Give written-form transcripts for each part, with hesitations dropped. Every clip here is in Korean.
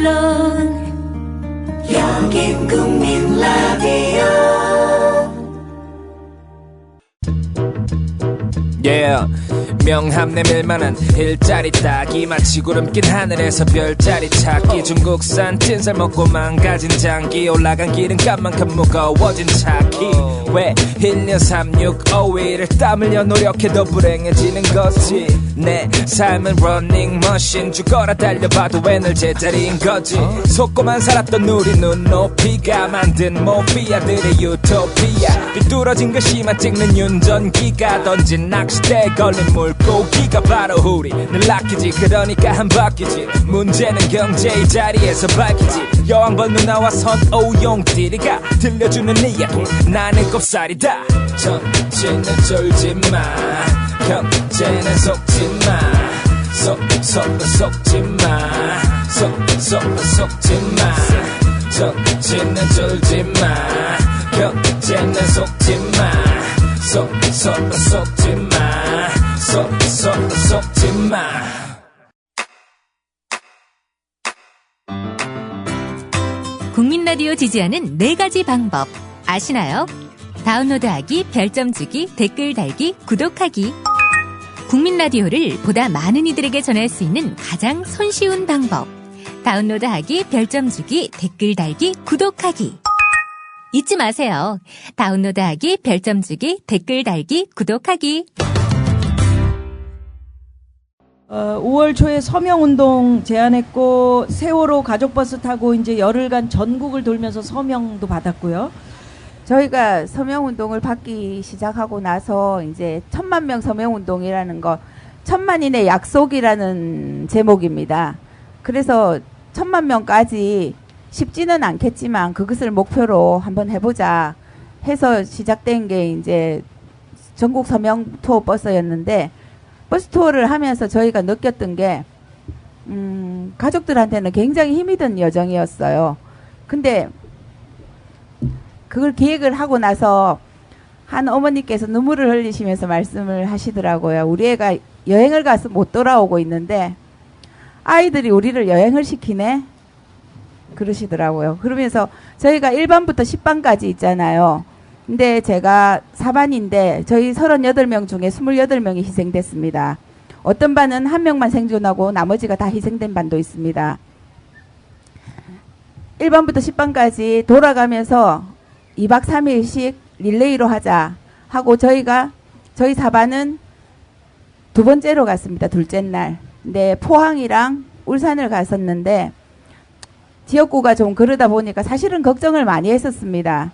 언론 여긴 국민 라디오. Yeah. 명함 내밀만한 일자리 따기 마치 구름낀 하늘에서 별자리 찾기 중국산 찐살 먹고 망가진 장기 올라간 기름값만큼 무거워진 차키 왜 1년 3, 6, 5일을 땀 흘려 노력해도 불행해지는 거지 내 삶은 러닝머신 죽어라 달려봐도 왜 늘 제자리인 거지 속고만 살았던 우리 눈높이가 만든 모피아들의 유토피아 삐뚤어진 글씨만 찍는 윤전기가 던진 낚싯대에 걸린 물고기가 바로 우리 늘 낚이지 그러니까 한 바퀴지 문제는 경제의 자리에서 밝히지 여왕벌 누나와 선오용띠리가 들려주는 이야기 나는 꼽살이다 정치는 쫄지마 경제는 속지마 속지마 속지마 정치는 쫄지마 경제는 속지마 속지마 국민 라디오 지지하는 4가지 방법 아시나요? 다운로드하기, 별점 주기, 댓글 달기, 구독하기. 국민 라디오를 보다 많은 이들에게 전할 수 있는 가장 손쉬운 방법. 다운로드하기, 별점 주기, 댓글 달기, 구독하기. 잊지 마세요. 다운로드하기, 별점 주기, 댓글 달기, 구독하기. 5월 초에 서명운동 제안했고 세월호 가족버스 타고 이제 열흘간 전국을 돌면서 서명도 받았고요. 저희가 서명운동을 받기 시작하고 나서 이제 1000만 명 서명운동이라는 거 1000만인의 약속이라는 제목입니다. 그래서 1000만 명까지 쉽지는 않겠지만 그것을 목표로 한번 해보자 해서 시작된 게 이제 전국 서명 투어 버스였는데 버스 투어를 하면서 저희가 느꼈던 게 가족들한테는 굉장히 힘이 든 여정이었어요. 근데 그걸 기획을 하고 나서 한 어머니께서 눈물을 흘리시면서 말씀을 하시더라고요. 우리 애가 여행을 가서 못 돌아오고 있는데 아이들이 우리를 여행을 시키네? 그러시더라고요. 그러면서 저희가 1반부터 10반까지 있잖아요. 근데 제가 4반인데 저희 38명 중에 28명이 희생됐습니다. 어떤 반은 한 명만 생존하고 나머지가 다 희생된 반도 있습니다. 1반부터 10반까지 돌아가면서 2박 3일씩 릴레이로 하자 하고 저희 4반은 두 번째로 갔습니다. 둘째 날. 근데 포항이랑 울산을 갔었는데 지역구가 좀 그러다 보니까 사실은 걱정을 많이 했었습니다.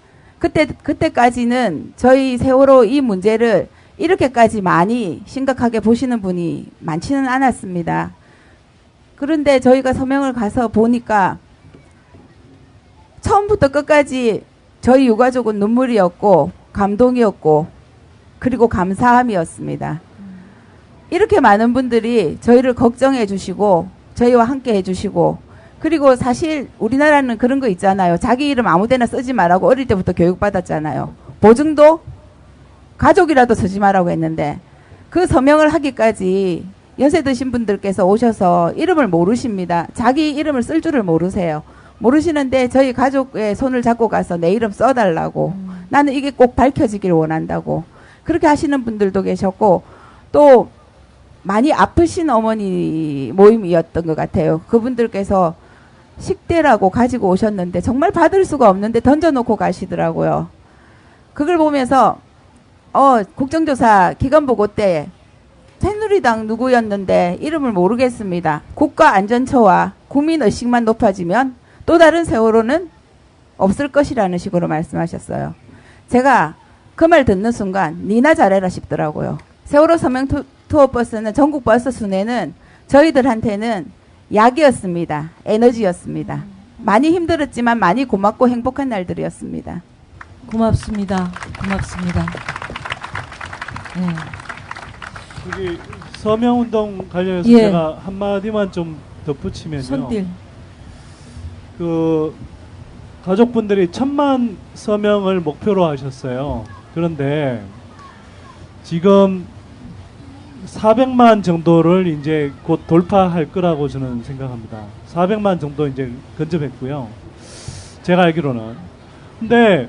그때까지는 저희 세월호 이 문제를 이렇게까지 많이 심각하게 보시는 분이 많지는 않았습니다. 그런데 저희가 서명을 가서 보니까 처음부터 끝까지 저희 유가족은 눈물이었고 감동이었고 그리고 감사함이었습니다. 이렇게 많은 분들이 저희를 걱정해 주시고 저희와 함께 해 주시고 그리고 사실 우리나라는 그런 거 있잖아요. 자기 이름 아무데나 쓰지 말라고 어릴 때부터 교육받았잖아요. 보증도 가족이라도 쓰지 말라고 했는데 그 서명을 하기까지 연세 드신 분들께서 오셔서 이름을 모르십니다. 자기 이름을 쓸 줄을 모르세요. 모르시는데 저희 가족의 손을 잡고 가서 내 이름 써달라고 나는 이게 꼭 밝혀지길 원한다고 그렇게 하시는 분들도 계셨고 또 많이 아프신 어머니 모임이었던 것 같아요. 그분들께서 식대라고 가지고 오셨는데 정말 받을 수가 없는데 던져놓고 가시더라고요. 그걸 보면서 국정조사 기간보고 때 새누리당 누구였는데 이름을 모르겠습니다. 국가안전처와 국민의식만 높아지면 또 다른 세월호는 없을 것이라는 식으로 말씀하셨어요. 제가 그 말 듣는 순간 니나 잘해라 싶더라고요. 세월호 서명 투어 버스는 전국 버스 순회는 저희들한테는 약이었습니다. 에너지였습니다. 많이 힘들었지만 많이 고맙고 행복한 날들이었습니다. 고맙습니다. 고맙습니다. 네. 여기 서명운동 관련해서 예. 제가 한마디만 좀 덧붙이면요. 손딜. 그 가족분들이 1000만 서명을 목표로 하셨어요. 그런데 지금 400만 정도를 이제 곧 돌파할 거라고 저는 생각합니다. 400만 정도 이제 근접했고요. 제가 알기로는. 근데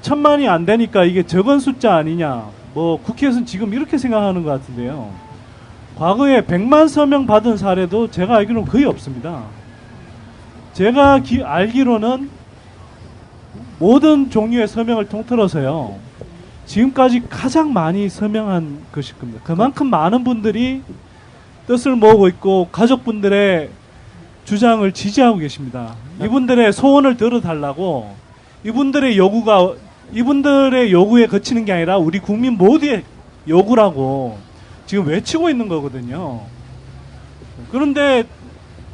1000만이 안 되니까 이게 적은 숫자 아니냐. 뭐 국회에서는 지금 이렇게 생각하는 것 같은데요. 과거에 100만 서명 받은 사례도 제가 알기로는 거의 없습니다. 제가 알기로는 모든 종류의 서명을 통틀어서요. 지금까지 가장 많이 서명한 것일 겁니다. 그만큼 많은 분들이 뜻을 모으고 있고 가족분들의 주장을 지지하고 계십니다. 이분들의 소원을 들어달라고 이분들의 요구에 거치는 게 아니라 우리 국민 모두의 요구라고 지금 외치고 있는 거거든요. 그런데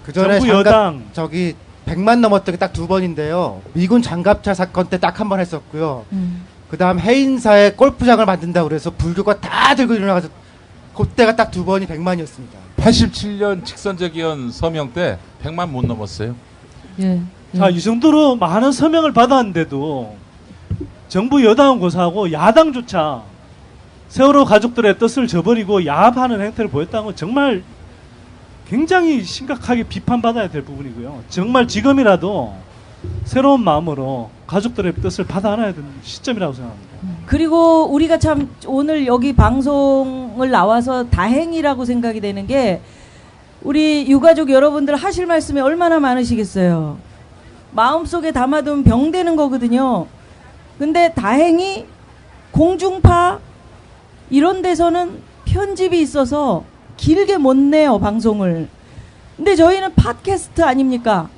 그 전에 정부 여당 저기 100만 넘었던 게 딱 2번인데요. 미군 장갑차 사건 때 딱 한 번 했었고요. 그다음 해인사에 골프장을 만든다고 그래서 불교가 다 들고 일어나서 그때가 딱 2번이 100만이었습니다. 87년 직선제기원 서명 때 100만 못 넘었어요. 예. 자, 이 정도로 많은 서명을 받았는데도 정부 여당은 고사하고 야당조차 세월호 가족들의 뜻을 저버리고 야합하는 행태를 보였다는 건 정말 굉장히 심각하게 비판받아야 될 부분이고요. 정말 지금이라도 새로운 마음으로 가족들의 뜻을 받아 안아야 되는 시점이라고 생각합니다. 그리고 우리가 참 오늘 여기 방송을 나와서 다행이라고 생각이 되는 게 우리 유가족 여러분들 하실 말씀이 얼마나 많으시겠어요. 마음속에 담아두면 병되는 거거든요. 근데 다행히 공중파 이런 데서는 편집이 있어서 길게 못 내요, 방송을. 근데 저희는 팟캐스트 아닙니까?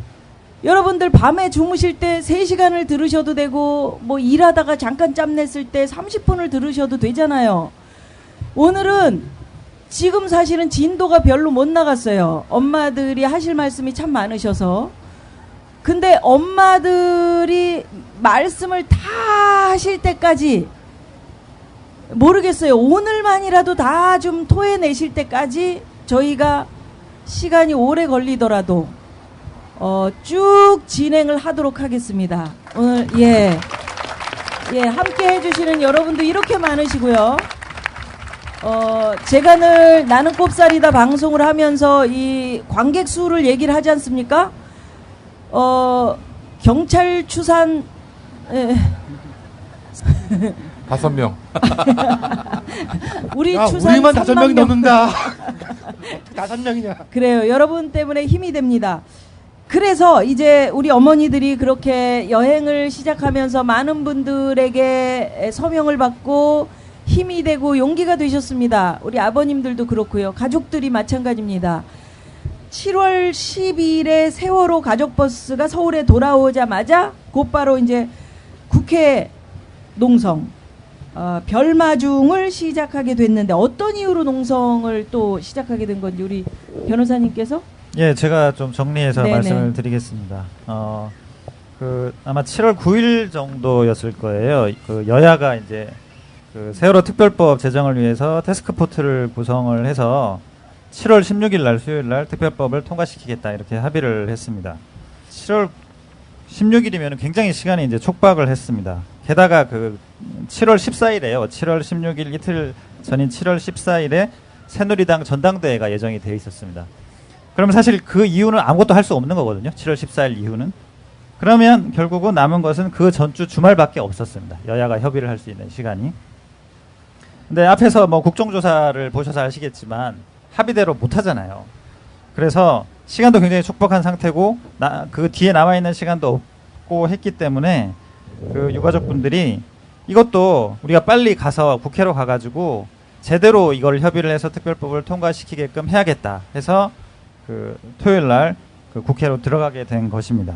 여러분들 밤에 주무실 때 3시간을 들으셔도 되고 뭐 일하다가 잠깐 짬냈을 때 30분을 들으셔도 되잖아요. 오늘은 지금 사실은 진도가 별로 못 나갔어요. 엄마들이 하실 말씀이 참 많으셔서. 근데 엄마들이 말씀을 다 하실 때까지 모르겠어요. 오늘만이라도 다 좀 토해내실 때까지 저희가 시간이 오래 걸리더라도 쭉 진행을 하도록 하겠습니다. 오늘 함께 해주시는 여러분도 이렇게 많으시고요. 제가 늘 나는 꼽살이다 방송을 하면서 이 관객 수를 얘기를 하지 않습니까? 경찰 추산 5명. 우리 추산 우리만 5명이 3만 명. 넘는다. 5명이냐? 그래요. 여러분 때문에 힘이 됩니다. 그래서 이제 우리 어머니들이 그렇게 여행을 시작하면서 많은 분들에게 서명을 받고 힘이 되고 용기가 되셨습니다. 우리 아버님들도 그렇고요. 가족들이 마찬가지입니다. 7월 10일에 세월호 가족버스가 서울에 돌아오자마자 곧바로 이제 국회 농성 별마중을 시작하게 됐는데 어떤 이유로 농성을 또 시작하게 된 건지 우리 변호사님께서? 예, 제가 좀 정리해서 네네. 말씀을 드리겠습니다. 아마 7월 9일 정도였을 거예요. 그 여야가 이제 그 세월호 특별법 제정을 위해서 태스크포트를 구성을 해서 7월 16일 날 수요일 날 특별법을 통과시키겠다 이렇게 합의를 했습니다. 7월 16일이면 굉장히 시간이 이제 촉박을 했습니다. 게다가 그 7월 14일에요. 7월 16일 이틀 전인 7월 14일에 새누리당 전당대회가 예정이 되어 있었습니다. 그러면 사실 그 이유는 아무것도 할 수 없는 거거든요. 7월 14일 이후는. 그러면 결국은 남은 것은 그 전주 주말밖에 없었습니다. 여야가 협의를 할 수 있는 시간이. 근데 앞에서 뭐 국정조사를 보셔서 아시겠지만 합의대로 못 하잖아요. 그래서 시간도 굉장히 촉박한 상태고 그 뒤에 남아있는 시간도 없고 했기 때문에 그 유가족분들이 이것도 우리가 빨리 가서 국회로 가가지고 제대로 이걸 협의를 해서 특별법을 통과시키게끔 해야겠다 해서 그 토요일 날 그 국회로 들어가게 된 것입니다.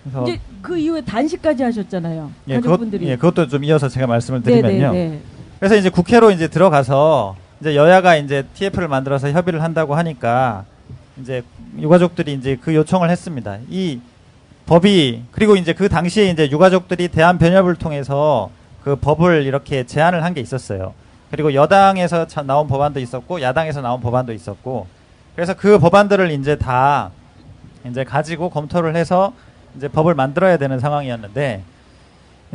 그래서 이제 그 이후에 단식까지 하셨잖아요. 예, 가족분들이. 그것도 좀 이어서 제가 말씀을 드리면요. 네네네. 그래서 이제 국회로 이제 들어가서 이제 여야가 이제 TF를 만들어서 협의를 한다고 하니까 이제 유가족들이 이제 그 요청을 했습니다. 이 법이 그리고 이제 그 당시에 이제 유가족들이 대한변협을 통해서 그 법을 이렇게 제안을 한 게 있었어요. 그리고 여당에서 나온 법안도 있었고 야당에서 나온 법안도 있었고 그래서 그 법안들을 이제 다 이제 가지고 검토를 해서 이제 법을 만들어야 되는 상황이었는데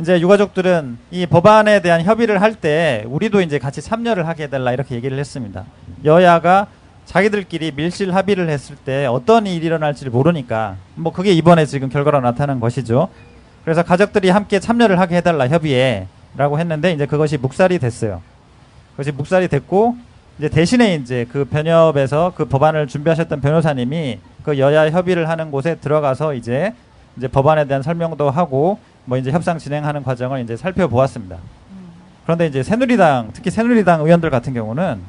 이제 유가족들은 이 법안에 대한 협의를 할 때 우리도 이제 같이 참여를 하게 해달라 이렇게 얘기를 했습니다. 여야가 자기들끼리 밀실 합의를 했을 때 어떤 일이 일어날지 모르니까 뭐 그게 이번에 지금 결과로 나타난 것이죠. 그래서 가족들이 함께 참여를 하게 해달라 협의에 라고 했는데 이제 그것이 묵살이 됐어요. 그것이 묵살이 됐고 이제 대신에 이제 그 변협에서 그 법안을 준비하셨던 변호사님이 그 여야 협의를 하는 곳에 들어가서 이제 법안에 대한 설명도 하고 뭐 이제 협상 진행하는 과정을 이제 살펴보았습니다. 그런데 이제 새누리당, 특히 새누리당 의원들 같은 경우는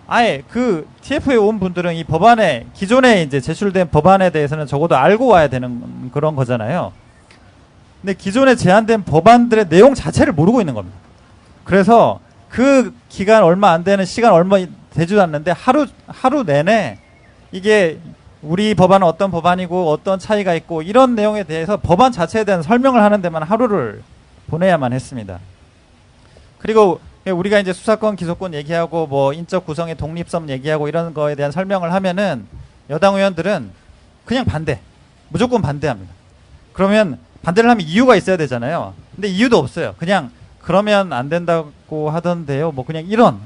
아예 그 TF에 온 분들은 이 법안에 기존에 이제 제출된 법안에 대해서는 적어도 알고 와야 되는 그런 거잖아요. 근데 기존에 제안된 법안들의 내용 자체를 모르고 있는 겁니다. 그래서 그 기간 얼마 안 되는 시간 얼마 되지도 않는데 하루 내내 이게 우리 법안은 어떤 법안이고 어떤 차이가 있고 이런 내용에 대해서 법안 자체에 대한 설명을 하는 데만 하루를 보내야만 했습니다. 그리고 우리가 이제 수사권, 기소권 얘기하고 뭐 인적 구성의 독립성 얘기하고 이런 거에 대한 설명을 하면은 여당 의원들은 그냥 반대, 무조건 반대합니다. 그러면 반대를 하면 이유가 있어야 되잖아요. 근데 이유도 없어요. 그냥 그러면 안 된다고 하던데요. 뭐 그냥 이런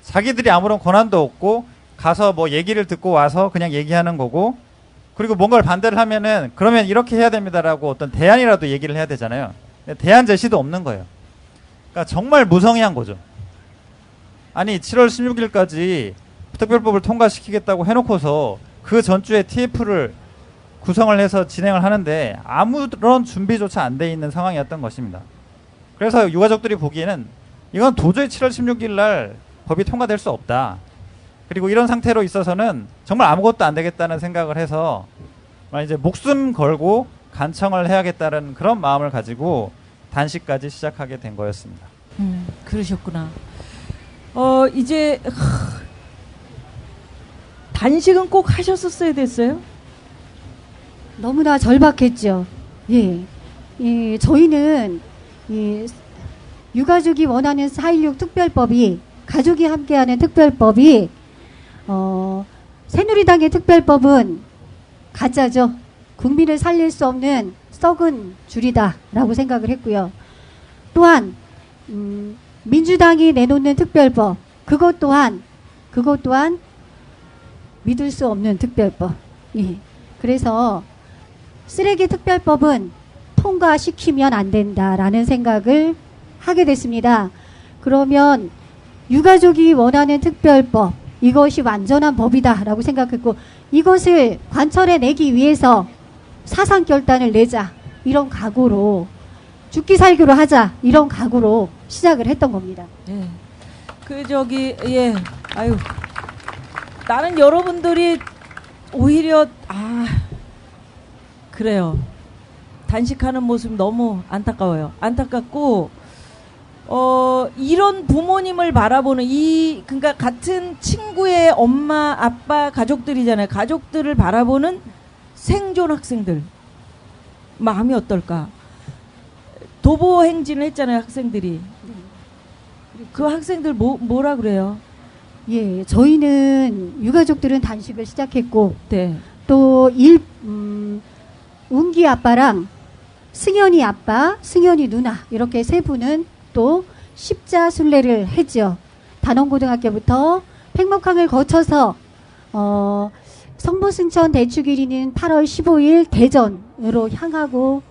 자기들이 아무런 권한도 없고 가서 뭐 얘기를 듣고 와서 그냥 얘기하는 거고 그리고 뭔가를 반대를 하면은 그러면 이렇게 해야 됩니다라고 어떤 대안이라도 얘기를 해야 되잖아요. 대안 제시도 없는 거예요. 그러니까 정말 무성의한 거죠. 아니 7월 16일까지 특별법을 통과시키겠다고 해놓고서 그 전주에 TF를 구성을 해서 진행을 하는데 아무런 준비조차 안 돼 있는 상황이었던 것입니다. 그래서 유가족들이 보기에는 이건 도저히 7월 16일 날 법이 통과될 수 없다. 그리고 이런 상태로 있어서는 정말 아무것도 안 되겠다는 생각을 해서 이제 목숨 걸고 간청을 해야겠다는 그런 마음을 가지고 단식까지 시작하게 된 거였습니다. 그러셨구나. 이제 단식은 꼭 하셨었어야 됐어요? 너무나 절박했죠. 예. 예, 저희는 유가족이 원하는 4.16 특별법이 가족이 함께하는 특별법이 새누리당의 특별법은 가짜죠. 국민을 살릴 수 없는 썩은 줄이다라고 생각을 했고요. 또한 민주당이 내놓는 특별법 그것 또한 믿을 수 없는 특별법. 예. 그래서 쓰레기 특별법은 통과시키면 안 된다라는 생각을 하게 됐습니다. 그러면 유가족이 원하는 특별법 이것이 완전한 법이다라고 생각했고 이것을 관철해내기 위해서 사상결단을 내자 이런 각오로 죽기 살기로 하자 이런 각오로 시작을 했던 겁니다. 예. 아유 나는 여러분들이 오히려 그래요. 단식하는 모습 너무 안타까워요. 안타깝고 이런 부모님을 바라보는 그러니까 같은 친구의 엄마, 아빠, 가족들이잖아요. 가족들을 바라보는 생존 학생들 마음이 어떨까? 도보 행진을 했잖아요, 학생들이. 그 학생들 뭐라 그래요? 예, 저희는 유가족들은 단식을 시작했고, 네. 또 운기 아빠랑 승현이 아빠, 승현이 누나 이렇게 세 분은 또 십자순례를 했죠. 단원고등학교부터 팽목항을 거쳐서 성모승천 대축일이는 8월 15일 대전으로 향하고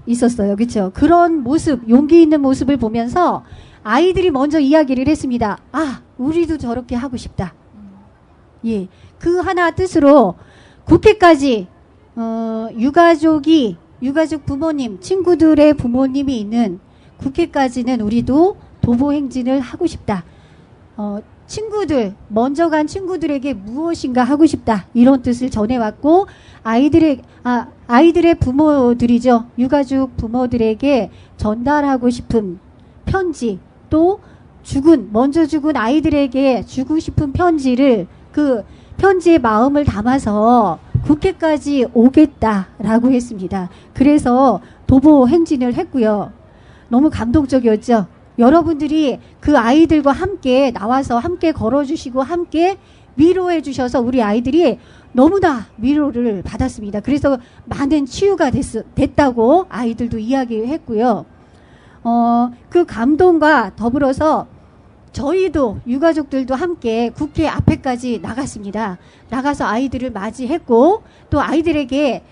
있었어요. 그렇죠? 그런 모습, 용기 있는 모습을 보면서 아이들이 먼저 이야기를 했습니다. 우리도 저렇게 하고 싶다. 예, 그 하나 뜻으로 국회까지 유가족 부모님, 친구들의 부모님이 있는 국회까지는 우리도 도보 행진을 하고 싶다. 친구들, 먼저 간 친구들에게 무엇인가 하고 싶다. 이런 뜻을 전해왔고, 아이들의 부모들이죠. 유가족 부모들에게 전달하고 싶은 편지, 또 먼저 죽은 아이들에게 주고 싶은 편지를 그 편지의 마음을 담아서 국회까지 오겠다라고 했습니다. 그래서 도보 행진을 했고요. 너무 감동적이었죠. 여러분들이 그 아이들과 함께 나와서 함께 걸어주시고 함께 위로해 주셔서 우리 아이들이 너무나 위로를 받았습니다. 그래서 많은 치유가 됐다고 아이들도 이야기했고요. 그 감동과 더불어서 저희도 유가족들도 함께 국회 앞에까지 나갔습니다. 나가서 아이들을 맞이했고 또 아이들에게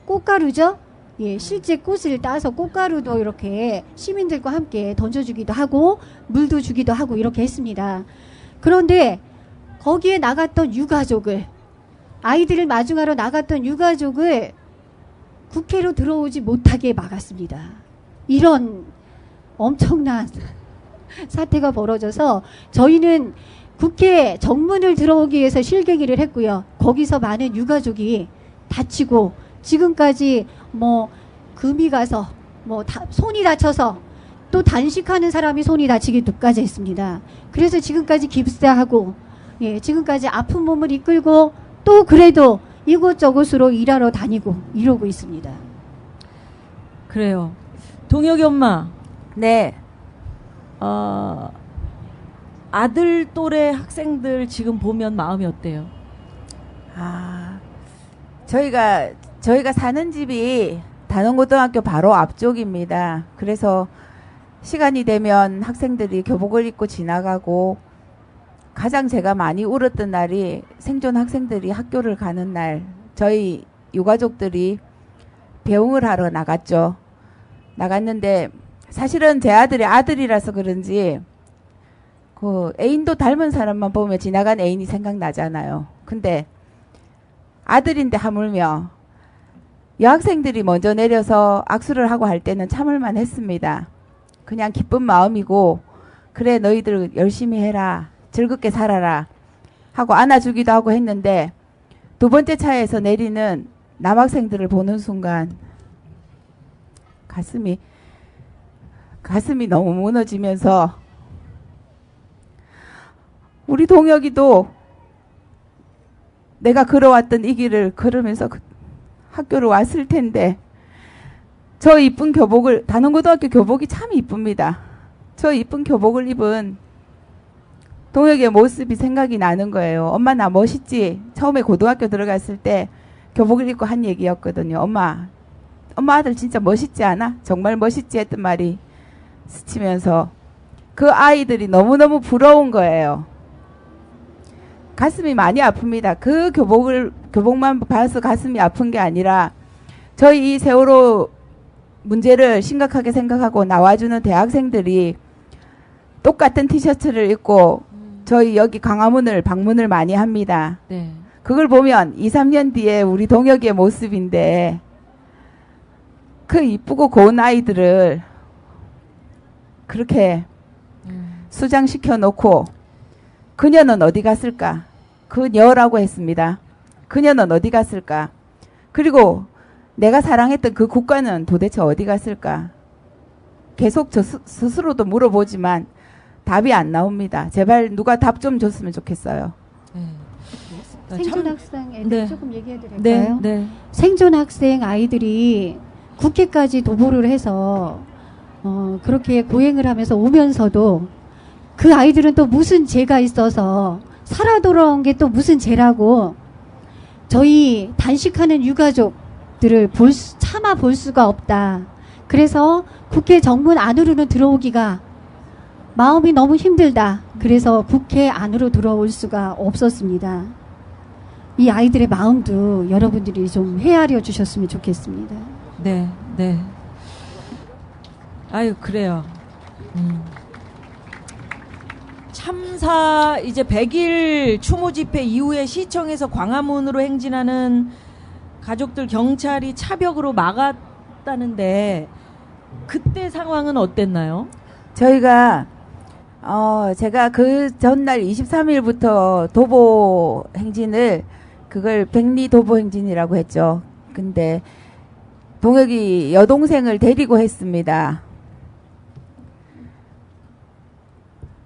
꽃가루죠. 예, 실제 꽃을 따서 꽃가루도 이렇게 시민들과 함께 던져주기도 하고 물도 주기도 하고 이렇게 했습니다. 그런데 거기에 나갔던 유가족을 아이들을 마중하러 나갔던 유가족을 국회로 들어오지 못하게 막았습니다. 이런 엄청난 사태가 벌어져서 저희는 국회 정문을 들어오기 위해서 실갱이를 했고요. 거기서 많은 유가족이 다치고 지금까지 뭐 금이 가서 뭐 손이 다쳐서 또 단식하는 사람이 손이 다치기도까지 했습니다. 그래서 지금까지 깁스하고 예, 지금까지 아픈 몸을 이끌고 또 그래도 이곳저곳으로 일하러 다니고 이러고 있습니다. 그래요. 동혁이 엄마. 네. 아들 또래 학생들 지금 보면 마음이 어때요? 저희가 사는 집이 단원고등학교 바로 앞쪽입니다. 그래서 시간이 되면 학생들이 교복을 입고 지나가고 가장 제가 많이 울었던 날이 생존 학생들이 학교를 가는 날, 저희 유가족들이 배웅을 하러 나갔죠. 나갔는데 사실은 제 아들이 아들이라서 그런지 그 애인도 닮은 사람만 보면 지나간 애인이 생각나잖아요. 근데 아들인데 하물며 여학생들이 먼저 내려서 악수를 하고 할 때는 참을만 했습니다. 그냥 기쁜 마음이고 그래 너희들 열심히 해라 즐겁게 살아라 하고 안아주기도 하고 했는데 두 번째 차에서 내리는 남학생들을 보는 순간 가슴이 너무 무너지면서 우리 동혁이도 내가 걸어왔던 이 길을 걸으면서 학교를 왔을 텐데 저 이쁜 교복을 단원고등학교 교복이 참 이쁩니다. 저 이쁜 교복을 입은 동혁이의 모습이 생각이 나는 거예요. 엄마 나 멋있지? 처음에 고등학교 들어갔을 때 교복을 입고 한 얘기였거든요. 엄마 아들 진짜 멋있지 않아? 정말 멋있지? 했던 말이 스치면서 그 아이들이 너무너무 부러운 거예요. 가슴이 많이 아픕니다. 그 교복만 봐서 가슴이 아픈 게 아니라 저희 이 세월호 문제를 심각하게 생각하고 나와주는 대학생들이 똑같은 티셔츠를 입고 저희 여기 광화문을 방문을 많이 합니다. 네. 그걸 보면 2, 3년 뒤에 우리 동혁이의 모습인데 그 이쁘고 고운 아이들을 그렇게 수장시켜 놓고 그녀는 어디 갔을까? 그녀라고 했습니다. 그녀는 어디 갔을까? 그리고 내가 사랑했던 그 국가는 도대체 어디 갔을까? 계속 저 스스로도 물어보지만 답이 안 나옵니다. 제발 누가 답 좀 줬으면 좋겠어요. 생존 학생 애들 네. 조금 얘기해 드릴까요? 네. 생존 학생 아이들이 국회까지 도보를 해서 그렇게 고행을 하면서 오면서도 그 아이들은 또 무슨 죄가 있어서 살아 돌아온 게 또 무슨 죄라고 저희 단식하는 유가족들을 참아 볼 수가 없다. 그래서 국회 정문 안으로는 들어오기가 마음이 너무 힘들다. 그래서 국회 안으로 들어올 수가 없었습니다. 이 아이들의 마음도 여러분들이 좀 헤아려 주셨으면 좋겠습니다. 네. 아유, 그래요. 참사 이제 100일 추모 집회 이후에 시청에서 광화문으로 행진하는 가족들 경찰이 차벽으로 막았다는데 그때 상황은 어땠나요? 저희가 제가 그 전날 23일부터 도보 행진을 그걸 백리 도보 행진이라고 했죠. 근데 동혁이 여동생을 데리고 했습니다.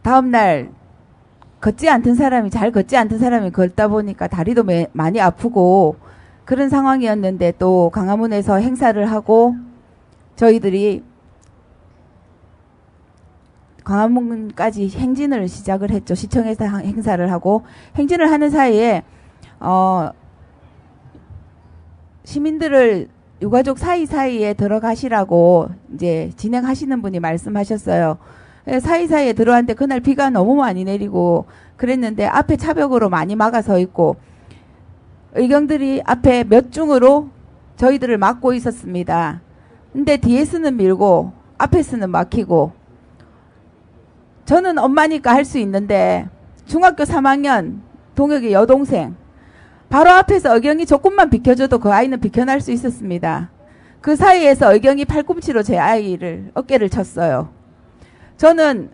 다음날 잘 걷지 않던 사람이 걷다 보니까 다리도 많이 아프고 그런 상황이었는데 또 광화문에서 행사를 하고 저희들이 광화문까지 행진을 시작을 했죠. 시청에서 행사를 하고 행진을 하는 사이에 시민들을 유가족 사이사이에 들어가시라고 이제 진행하시는 분이 말씀하셨어요. 사이사이에 들어왔는데 그날 비가 너무 많이 내리고 그랬는데 앞에 차벽으로 많이 막아서 있고 의경들이 앞에 몇 중으로 저희들을 막고 있었습니다. 근데 뒤에서는 밀고 앞에서는 막히고 저는 엄마니까 할 수 있는데 중학교 3학년 동혁이 여동생 바로 앞에서 의경이 조금만 비켜줘도 그 아이는 비켜날 수 있었습니다. 그 사이에서 의경이 팔꿈치로 제 아이를 어깨를 쳤어요. 저는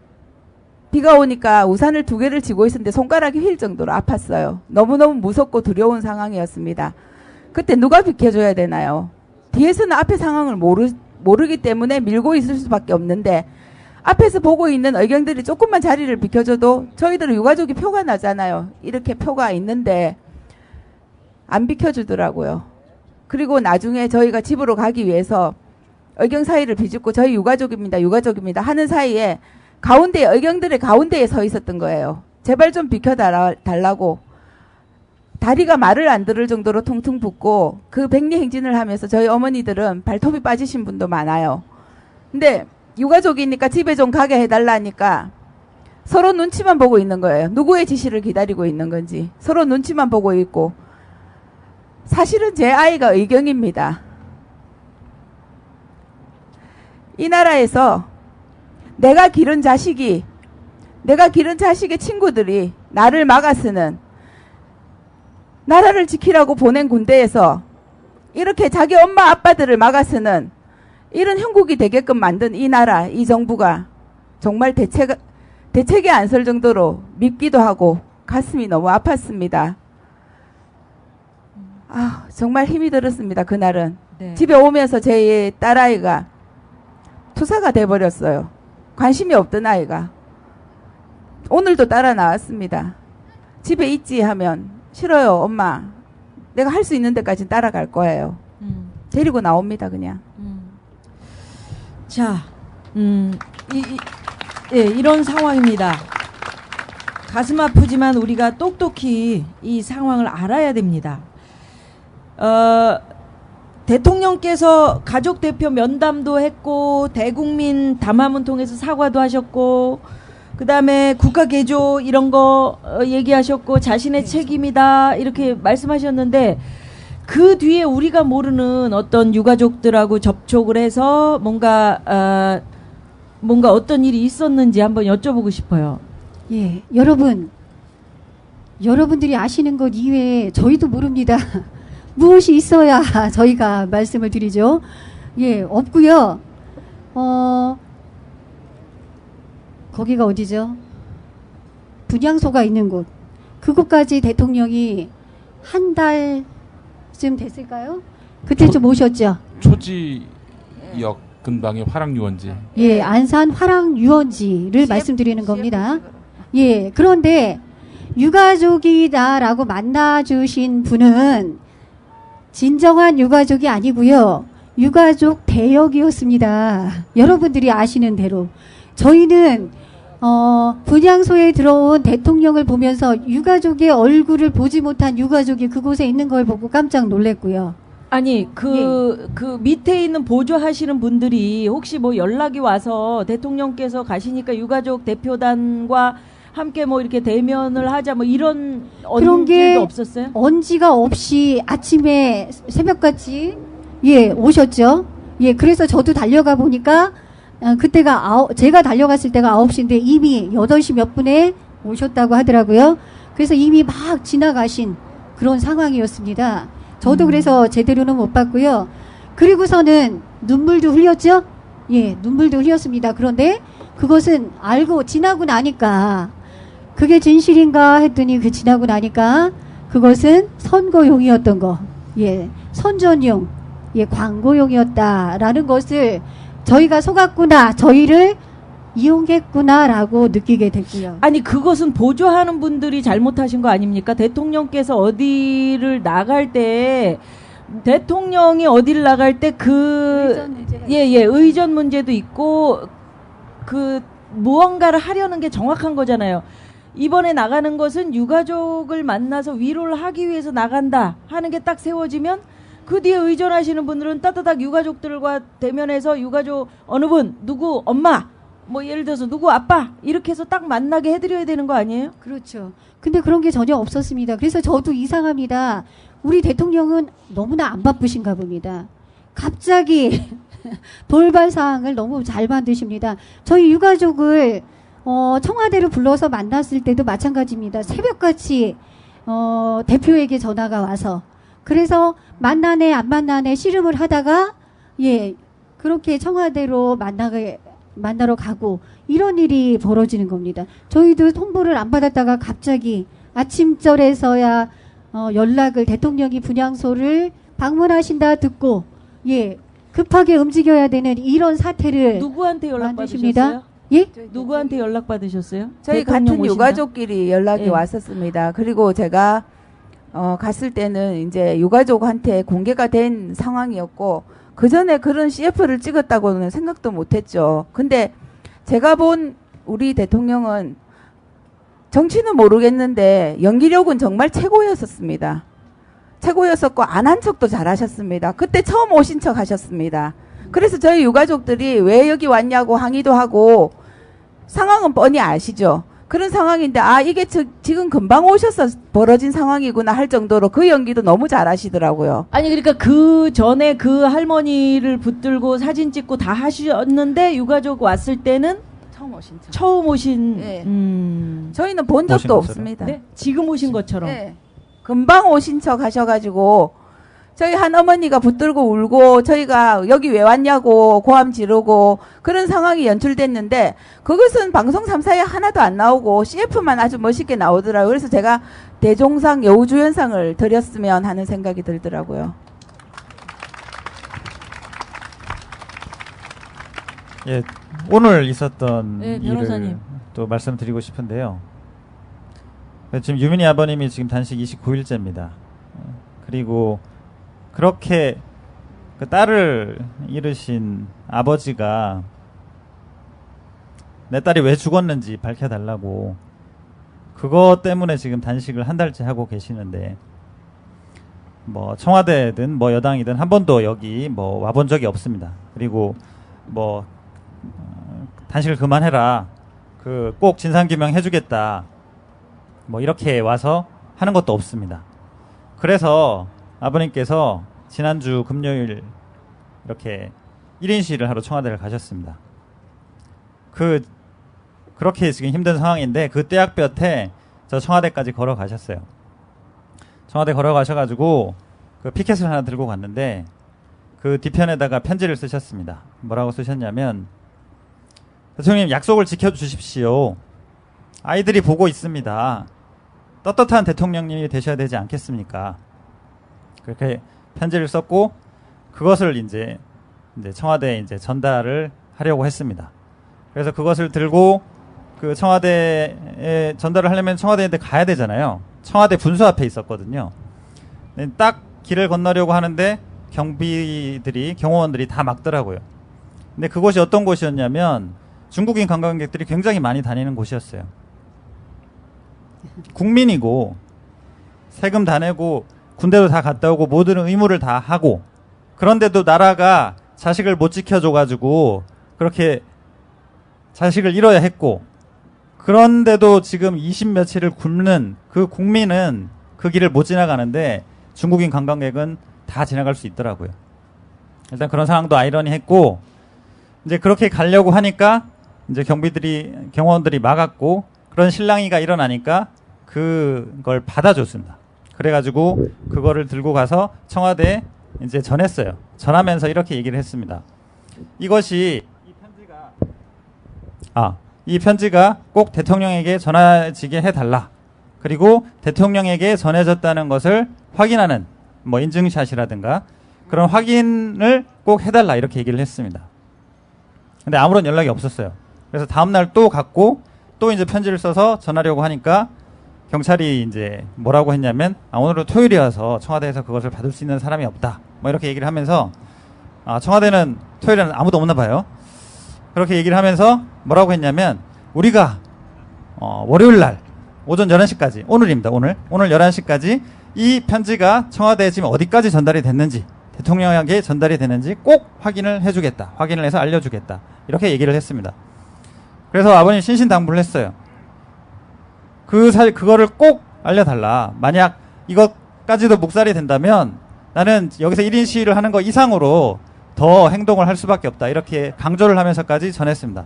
비가 오니까 우산을 2개를 쥐고 있었는데 손가락이 휠 정도로 아팠어요. 너무너무 무섭고 두려운 상황이었습니다. 그때 누가 비켜줘야 되나요? 뒤에서는 앞의 상황을 모르기 때문에 밀고 있을 수밖에 없는데 앞에서 보고 있는 의경들이 조금만 자리를 비켜줘도 저희들은 유가족이 표가 나잖아요. 이렇게 표가 있는데 안 비켜주더라고요. 그리고 나중에 저희가 집으로 가기 위해서 의경 사이를 비집고 저희 유가족입니다. 유가족입니다. 하는 사이에 가운데 의경들의 가운데에 서 있었던 거예요. 제발 좀 비켜달라고. 다리가 말을 안 들을 정도로 퉁퉁 붓고 그 백리 행진을 하면서 저희 어머니들은 발톱이 빠지신 분도 많아요. 근데 유가족이니까 집에 좀 가게 해달라니까 서로 눈치만 보고 있는 거예요. 누구의 지시를 기다리고 있는 건지 서로 눈치만 보고 있고 사실은 제 아이가 의경입니다. 이 나라에서 내가 기른 자식의 친구들이 나를 막아서는 나라를 지키라고 보낸 군대에서 이렇게 자기 엄마 아빠들을 막아서는 이런 형국이 되게끔 만든 이 나라, 이 정부가 정말 대책에 안 설 정도로 밉기도 하고 가슴이 너무 아팠습니다. 아, 정말 힘이 들었습니다. 그날은. 네. 집에 오면서 제 딸아이가 투사가 돼버렸어요. 관심이 없던 아이가. 오늘도 따라 나왔습니다. 집에 있지 하면 싫어요 엄마. 내가 할 수 있는 데까지 따라갈 거예요. 데리고 나옵니다 그냥. 자, 이런 상황입니다. 가슴 아프지만 우리가 똑똑히 이 상황을 알아야 됩니다. 대통령께서 가족 대표 면담도 했고 대국민 담화문 통해서 사과도 하셨고 그 다음에 국가 개조 이런 거 얘기하셨고 자신의 책임이다 이렇게 말씀하셨는데 그 뒤에 우리가 모르는 어떤 유가족들하고 접촉을 해서 뭔가 어떤 일이 있었는지 한번 여쭤보고 싶어요. 예, 여러분들이 아시는 것 이외에 저희도 모릅니다. 무엇이 있어야 저희가 말씀을 드리죠. 예, 없고요. 거기가 어디죠? 분향소가 있는 곳. 그곳까지 대통령이 한 달쯤 됐을까요? 그때 좀 오셨죠? 초지역 근방의 화랑유원지. 예, 안산 화랑유원지를 말씀드리는 겁니다. 예, 그런데 유가족이다라고 만나주신 분은 진정한 유가족이 아니고요. 유가족 대역이었습니다. 여러분들이 아시는 대로. 저희는 분향소에 들어온 대통령을 보면서 유가족의 얼굴을 보지 못한 유가족이 그곳에 있는 걸 보고 깜짝 놀랐고요. 아니 그 밑에 있는 보조하시는 분들이 혹시 뭐 연락이 와서 대통령께서 가시니까 유가족 대표단과 함께 뭐 이렇게 대면을 하자 뭐 이런 언제도 없었어요? 언지가 없이 아침에 새벽같이 예 오셨죠. 예, 그래서 저도 달려가 보니까 그때가 제가 달려갔을 때가 9시인데 이미 8시 몇 분에 오셨다고 하더라고요. 그래서 이미 막 지나가신 그런 상황이었습니다. 저도 그래서 제대로는 못 봤고요. 그리고서는 눈물도 흘렸죠? 예, 눈물도 흘렸습니다. 그런데 그것은 알고 지나고 나니까 그게 진실인가 했더니 그 지나고 나니까 그것은 선거용이었던 거. 예, 선전용, 예, 광고용이었다라는 것을 저희가 속았구나, 저희를 이용했구나라고 느끼게 됐고요. 아니 그것은 보조하는 분들이 잘못하신 거 아닙니까? 대통령께서 어디를 나갈 때 대통령이 어디를 나갈 때 그 의전 문제도 있고 그 무언가를 하려는 게 정확한 거잖아요. 이번에 나가는 것은 유가족을 만나서 위로를 하기 위해서 나간다 하는 게 딱 세워지면 그 뒤에 의존하시는 분들은 따뜻하게 유가족들과 대면해서 유가족 어느 분, 누구 엄마, 뭐 예를 들어서 누구 아빠 이렇게 해서 딱 만나게 해드려야 되는 거 아니에요? 그렇죠. 근데 그런 게 전혀 없었습니다. 그래서 저도 이상합니다. 우리 대통령은 너무나 안 바쁘신가 봅니다. 갑자기 돌발 사항을 너무 잘 만드십니다. 저희 유가족을 청와대를 불러서 만났을 때도 마찬가지입니다. 새벽같이 대표에게 전화가 와서 그래서 만나네 안 만나네 씨름을 하다가 예 그렇게 청와대로 만나러 가고 이런 일이 벌어지는 겁니다. 저희도 통보를 안 받았다가 갑자기 아침절에서야 연락을 대통령이 분향소를 방문하신다 듣고 예 급하게 움직여야 되는 이런 사태를 누구한테 연락 만드십니다. 받으셨어요? 예? 누구한테 연락 받으셨어요? 저희 같은 유가족끼리 연락이 왔었습니다. 그리고 제가 갔을 때는 이제 유가족한테 공개가 된 상황이었고 그 전에 그런 CF를 찍었다고는 생각도 못했죠. 근데 제가 본 우리 대통령은 정치는 모르겠는데 연기력은 정말 최고였었습니다. 최고였었고 안 한 척도 잘하셨습니다. 그때 처음 오신 척 하셨습니다. 그래서 저희 유가족들이 왜 여기 왔냐고 항의도 하고 상황은 뻔히 아시죠. 그런 상황인데 이게 지금 금방 오셔서 벌어진 상황이구나 할 정도로 그 연기도 너무 잘하시더라고요. 아니 그러니까 그 전에 그 할머니를 붙들고 사진 찍고 다 하셨는데 유가족 왔을 때는 처음 오신 네. 저희는 본 적도 없습니다. 네? 지금 오신 것처럼. 네. 금방 오신 척 하셔가지고 저희 한 어머니가 붙들고 울고 저희가 여기 왜 왔냐고 고함 지르고 그런 상황이 연출됐는데 그것은 방송 3사에 하나도 안 나오고 CF만 아주 멋있게 나오더라고요. 그래서 제가 대종상 여우주연상을 드렸으면 하는 생각이 들더라고요. 예, 오늘 있었던 네, 일을 변호사님. 또 말씀드리고 싶은데요. 지금 유민희 아버님이 지금 단식 29일째입니다. 그리고 그렇게 그 딸을 잃으신 아버지가 내 딸이 왜 죽었는지 밝혀달라고 그것 때문에 지금 단식을 한 달째 하고 계시는데 뭐 청와대든 뭐 여당이든 한 번도 여기 뭐 와본 적이 없습니다. 그리고 뭐 단식을 그만해라. 그 꼭 진상규명 해주겠다. 뭐 이렇게 와서 하는 것도 없습니다. 그래서 아버님께서 지난주 금요일 이렇게 1인 시위를 하러 청와대를 가셨습니다. 그렇게 지금 힘든 상황인데 그 떼약볕에 저 청와대까지 걸어가셨어요. 청와대 걸어가셔가지고 그 피켓을 하나 들고 갔는데 그 뒤편에다가 편지를 쓰셨습니다. 뭐라고 쓰셨냐면 대통령님 약속을 지켜주십시오. 아이들이 보고 있습니다. 떳떳한 대통령님이 되셔야 되지 않겠습니까? 그렇게 편지를 썼고 그것을 이제 청와대에 이제 전달을 하려고 했습니다. 그래서 그것을 들고 그 청와대에 전달을 하려면 청와대에 가야 되잖아요. 청와대 분수 앞에 있었거든요. 딱 길을 건너려고 하는데 경호원들이 다 막더라고요. 근데 그곳이 어떤 곳이었냐면 중국인 관광객들이 굉장히 많이 다니는 곳이었어요. 국민이고 세금 다 내고 군대도 다 갔다 오고 모든 의무를 다 하고 그런데도 나라가 자식을 못 지켜줘가지고 그렇게 자식을 잃어야 했고 그런데도 지금 20며칠을 굶는 그 국민은 그 길을 못 지나가는데 중국인 관광객은 다 지나갈 수 있더라고요. 일단 그런 상황도 아이러니했고 이제 그렇게 가려고 하니까 이제 경호원들이 막았고 그런 실랑이가 일어나니까 그걸 받아줬습니다. 그래가지고 그거를 들고 가서 청와대에 이제 전했어요. 전하면서 이렇게 얘기를 했습니다. 이 편지가 꼭 대통령에게 전해지게 해달라. 그리고 대통령에게 전해졌다는 것을 확인하는 뭐 인증샷이라든가 그런 확인을 꼭 해달라 이렇게 얘기를 했습니다. 근데 아무런 연락이 없었어요. 그래서 다음날 또 갔고 또 이제 편지를 써서 전하려고 하니까 경찰이 이제 뭐라고 했냐면 오늘은 토요일이어서 청와대에서 그것을 받을 수 있는 사람이 없다. 뭐 이렇게 얘기를 하면서 청와대는 토요일에는 아무도 없나 봐요. 그렇게 얘기를 하면서 뭐라고 했냐면 우리가 월요일 날 오전 11시까지 오늘입니다. 오늘 11시까지 이 편지가 청와대에 지금 어디까지 전달이 됐는지 대통령에게 전달이 됐는지 꼭 확인을 해주겠다. 확인을 해서 알려주겠다. 이렇게 얘기를 했습니다. 그래서 아버님 신신당부를 했어요. 그거를 꼭 알려달라. 만약 이것까지도 묵살이 된다면 나는 여기서 1인 시위를 하는 거 이상으로 더 행동을 할 수밖에 없다. 이렇게 강조를 하면서까지 전했습니다.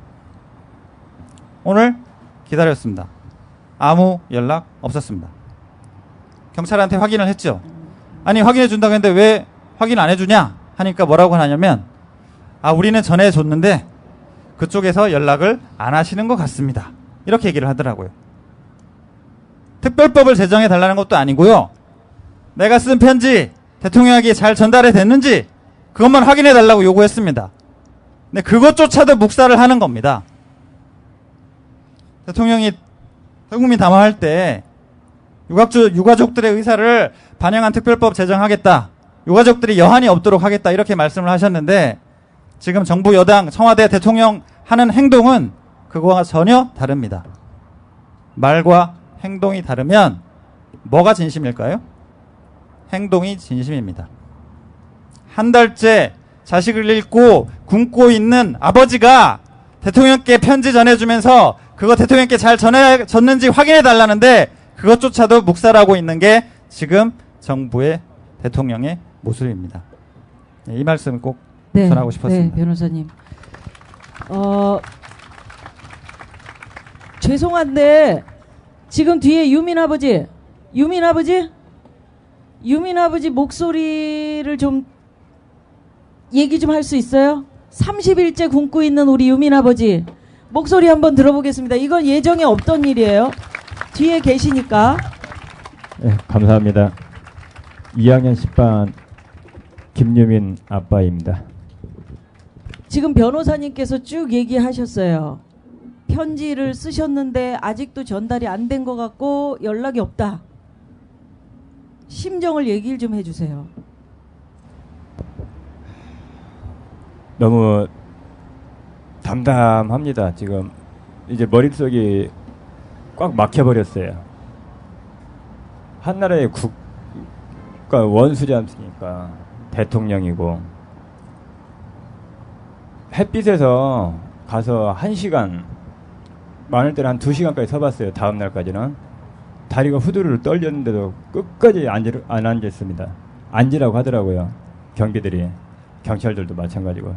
오늘 기다렸습니다. 아무 연락 없었습니다. 경찰한테 확인을 했죠. 아니 확인해 준다고 했는데 왜 확인 안 해주냐 하니까 뭐라고 하냐면 우리는 전해줬는데 그쪽에서 연락을 안 하시는 것 같습니다. 이렇게 얘기를 하더라고요. 특별법을 제정해 달라는 것도 아니고요. 내가 쓴 편지 대통령에게 잘 전달이 됐는지 그것만 확인해 달라고 요구했습니다. 근데 그것조차도 묵살을 하는 겁니다. 대통령이 탈국민 담화할 때 유가족들의 의사를 반영한 특별법 제정하겠다. 유가족들이 여한이 없도록 하겠다. 이렇게 말씀을 하셨는데 지금 정부 여당 청와대 대통령 하는 행동은 그거와 전혀 다릅니다. 말과 행동이 다르면 뭐가 진심일까요? 행동이 진심입니다. 한 달째 자식을 잃고 굶고 있는 아버지가 대통령께 편지 전해주면서 그거 대통령께 잘 전해졌는지 확인해 달라는데 그것조차도 묵살하고 있는 게 지금 정부의 대통령의 모습입니다. 이 말씀을 꼭 전하고 싶었습니다. 네, 변호사님. 죄송한데 지금 뒤에 유민 아버지 목소리를 좀 얘기 좀 할 수 있어요? 30일째 굶고 있는 우리 유민 아버지 목소리 한번 들어보겠습니다. 이건 예정에 없던 일이에요. 뒤에 계시니까. 네, 감사합니다. 2학년 10반 김유민 아빠입니다. 지금 변호사님께서 쭉 얘기하셨어요. 편지를 쓰셨는데 아직도 전달이 안 된 것 같고 연락이 없다. 심정을 얘기를 좀 해주세요. 너무 담담합니다. 지금 이제 머릿속이 꽉 막혀버렸어요. 한나라의 국가 원수지 않습니까? 대통령이고 햇빛에서 가서 1시간 많을 때는 한 2시간까지 서봤어요. 다음 날까지는 다리가 후두르르 떨렸는데도 끝까지 안 앉았습니다. 앉으라고 하더라고요. 경비들이. 경찰들도 마찬가지고.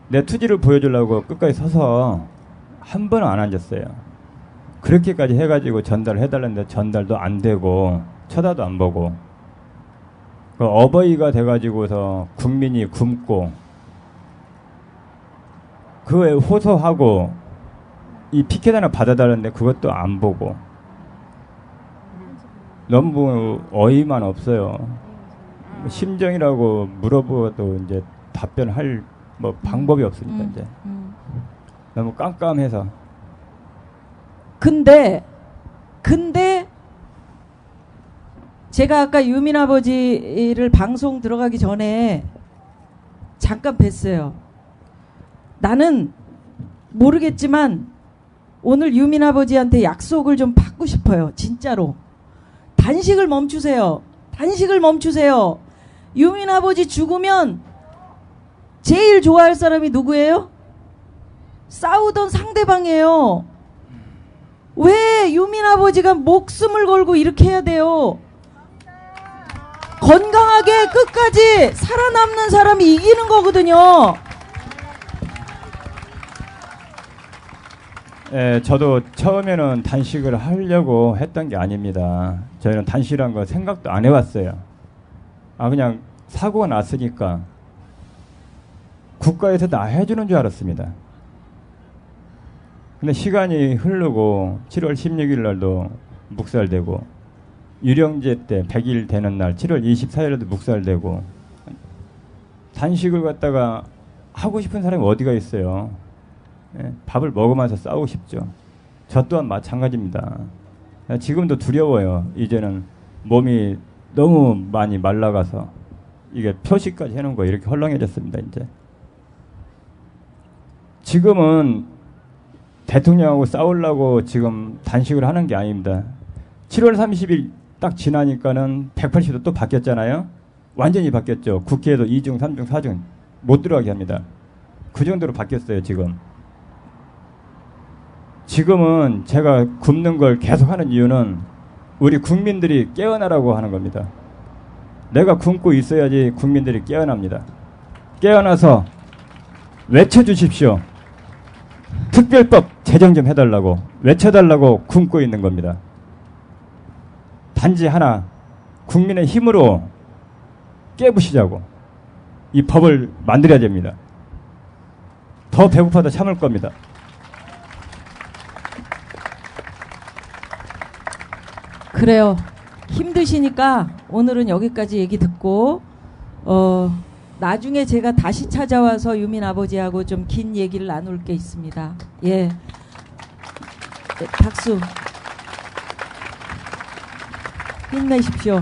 내 투지를 보여주려고 끝까지 서서 한 번은 안 앉았어요. 그렇게까지 해가지고 전달을 해달라는데 전달도 안 되고 쳐다도 안 보고 그 어버이가 돼가지고서 국민이 굶고 그에 호소하고 이 피켓 하나 받아달라는데 그것도 안 보고 너무 어이만 없어요. 심정이라고 물어보도 이제 답변할 방법이 없으니까 이제 너무 깜깜해서. 근데 제가 아까 유민 아버지를 방송 들어가기 전에 잠깐 뵀어요. 나는 모르겠지만 오늘 유민 아버지한테 약속을 좀 받고 싶어요. 진짜로. 단식을 멈추세요. 단식을 멈추세요. 유민 아버지 죽으면 제일 좋아할 사람이 누구예요? 싸우던 상대방이에요. 왜 유민 아버지가 목숨을 걸고 이렇게 해야 돼요? 건강하게 끝까지 살아남는 사람이 이기는 거거든요. 예, 저도 처음에는 단식을 하려고 했던 게 아닙니다. 저희는 단식이란 거 생각도 안 해봤어요. 그냥 사고가 났으니까 국가에서 다 해주는 줄 알았습니다. 근데 시간이 흐르고 7월 16일 날도 묵살되고 유령제 때 100일 되는 날 7월 24일에도 묵살되고 단식을 갖다가 하고 싶은 사람이 어디가 있어요. 예, 밥을 먹으면서 싸우고 싶죠. 저 또한 마찬가지입니다. 지금도 두려워요. 이제는 몸이 너무 많이 말라가서 이게 표시까지 해놓은 거 이렇게 헐렁해졌습니다. 이제 지금은 대통령하고 싸우려고 지금 단식을 하는 게 아닙니다. 7월 30일 딱 지나니까는 180도 또 바뀌었잖아요. 완전히 바뀌었죠. 국회에도 2중, 3중, 4중 못 들어가게 합니다. 그 정도로 바뀌었어요, 지금. 지금은 제가 굶는 걸 계속 하는 이유는 우리 국민들이 깨어나라고 하는 겁니다. 내가 굶고 있어야지 국민들이 깨어납니다. 깨어나서 외쳐주십시오. 특별법 제정 좀 해달라고 외쳐달라고 굶고 있는 겁니다. 단지 하나, 국민의 힘으로 깨부시자고 이 법을 만들어야 됩니다. 더 배고파도 참을 겁니다. 그래요. 힘드시니까 오늘은 여기까지 얘기 듣고 나중에 제가 다시 찾아와서 유민 아버지하고 좀 긴 얘기를 나눌 게 있습니다. 예. 네, 박수. 힘내십시오.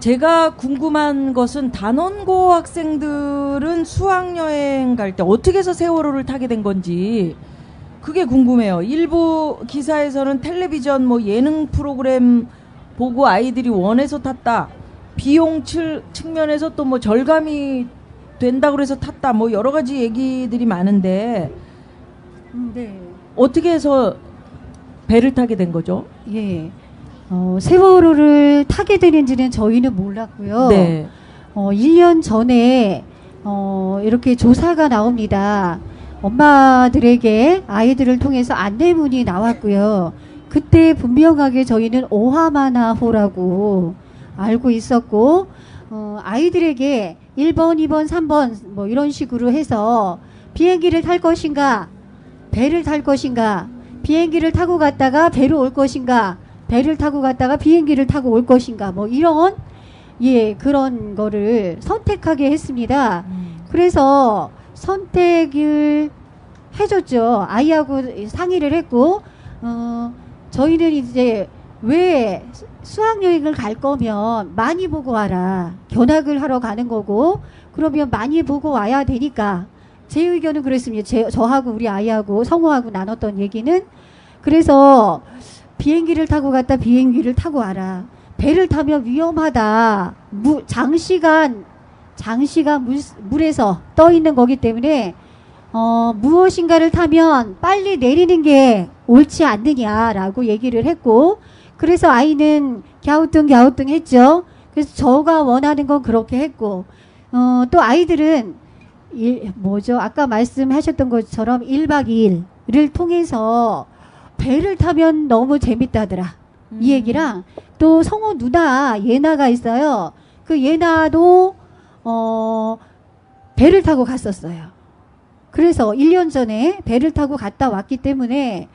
제가 궁금한 것은 단원고 학생들은 수학여행 갈 때 어떻게 해서 세월호를 타게 된 건지 그게 궁금해요. 일부 기사에서는 텔레비전 뭐 예능 프로그램 보고 아이들이 원해서 탔다. 비용 측면에서 또 뭐 절감이 된다고 그래서 탔다. 뭐 여러 가지 얘기들이 많은데 네. 어떻게 해서 배를 타게 된 거죠? 예. 세월호를 타게 되는지는 저희는 몰랐고요. 네. 1년 전에 이렇게 조사가 나옵니다. 엄마들에게 아이들을 통해서 안내문이 나왔고요. 그때 분명하게 저희는 오하마나호라고 알고 있었고 아이들에게 1번, 2번, 3번 뭐 이런 식으로 해서 비행기를 탈 것인가 배를 탈 것인가 비행기를 타고 갔다가 배로 올 것인가 배를 타고 갔다가 비행기를 타고 올 것인가 뭐 이런 그런 거를 선택하게 했습니다. 그래서 선택을 해줬죠. 아이하고 상의를 했고 저희는 이제 왜 수학여행을 갈 거면 많이 보고 와라. 견학을 하러 가는 거고 그러면 많이 보고 와야 되니까 제 의견은 그랬습니다. 저하고 우리 아이하고 성우하고 나눴던 얘기는 그래서 비행기를 타고 갔다 비행기를 타고 와라. 배를 타면 위험하다. 장시간 물에서 떠 있는 거기 때문에 무엇인가를 타면 빨리 내리는 게 옳지 않느냐라고 얘기를 했고 그래서 아이는 갸우뚱 했죠. 그래서 저가 원하는 건 그렇게 했고 또 아이들은 아까 말씀하셨던 것처럼 1박 2일을 통해서 배를 타면 너무 재밌다더라. 이 얘기랑 또 성우 누나 예나가 있어요. 그 예나도 배를 타고 갔었어요. 그래서 1년 전에 배를 타고 갔다 왔기 때문에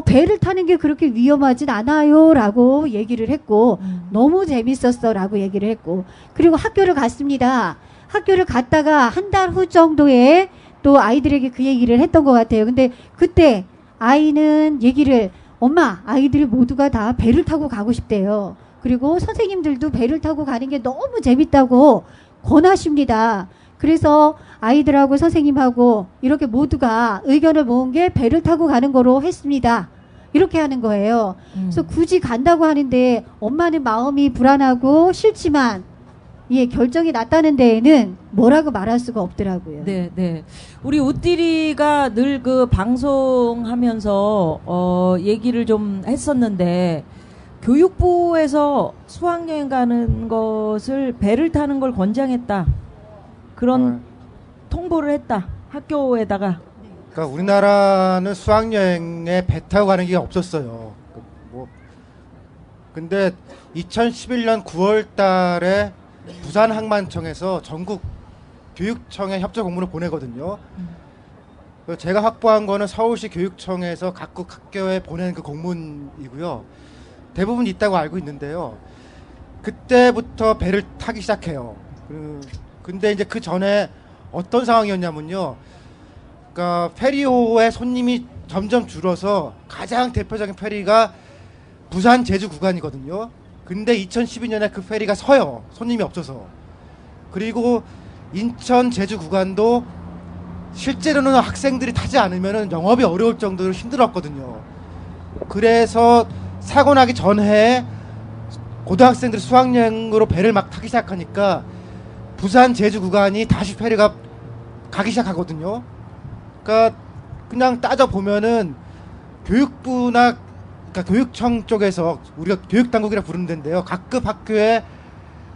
배를 타는 게 그렇게 위험하진 않아요 라고 얘기를 했고 너무 재밌었어 라고 얘기를 했고 그리고 학교를 갔습니다. 학교를 갔다가 한 달 후 정도에 또 아이들에게 그 얘기를 했던 것 같아요. 근데 그때 아이는 얘기를 엄마 아이들이 모두가 다 배를 타고 가고 싶대요. 그리고 선생님들도 배를 타고 가는 게 너무 재밌다고 권하십니다. 그래서 아이들하고 선생님하고 이렇게 모두가 의견을 모은 게 배를 타고 가는 거로 했습니다. 이렇게 하는 거예요. 그래서 굳이 간다고 하는데 엄마는 마음이 불안하고 싫지만 결정이 났다는 데에는 뭐라고 말할 수가 없더라고요. 네, 네. 우리 우띠리가 늘 그 방송하면서 얘기를 좀 했었는데 교육부에서 수학여행 가는 것을 배를 타는 걸 권장했다. 그런 통보를 했다. 학교에다가. 그러니까 우리나라는 수학여행에 배 타고 가는 게 없었어요. 근데 2011년 9월 달에 부산항만청에서 전국 교육청에 협조 공문을 보내거든요. 제가 확보한 거는 서울시 교육청에서 각국 학교에 보낸 그 공문이고요. 대부분 있다고 알고 있는데요. 그때부터 배를 타기 시작해요. 근데 이제 그 전에 어떤 상황이었냐면요. 그러니까 페리호의 손님이 점점 줄어서 가장 대표적인 페리가 부산 제주 구간이거든요. 근데 2012년에 그 페리가 서요. 손님이 없어서. 그리고 인천 제주 구간도 실제로는 학생들이 타지 않으면 영업이 어려울 정도로 힘들었거든요. 그래서 사고 나기 전에 고등학생들이 수학여행으로 배를 막 타기 시작하니까 부산 제주 구간이 다시 페리가 가기 시작하거든요. 그러니까 그냥 따져 보면은 교육부나 그러니까 교육청 쪽에서 우리가 교육당국이라 부르는 데인데요. 각급 학교에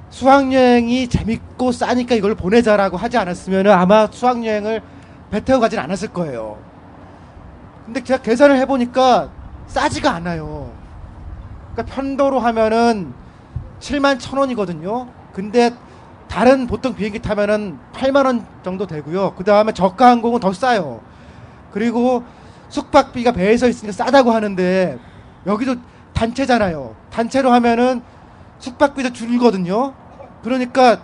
수학여행이 재밌고 싸니까 이걸 보내자라고 하지 않았으면 아마 수학여행을 배 태워 가진 않았을 거예요. 근데 제가 계산을 해보니까 싸지가 않아요. 그러니까 편도로 하면은 71,000원이거든요. 근데 다른 보통 비행기 타면은 8만원 정도 되고요. 그 다음에 저가 항공은 더 싸요. 그리고 숙박비가 배에서 있으니까 싸다고 하는데 여기도 단체잖아요. 단체로 하면은 숙박비도 줄거든요. 그러니까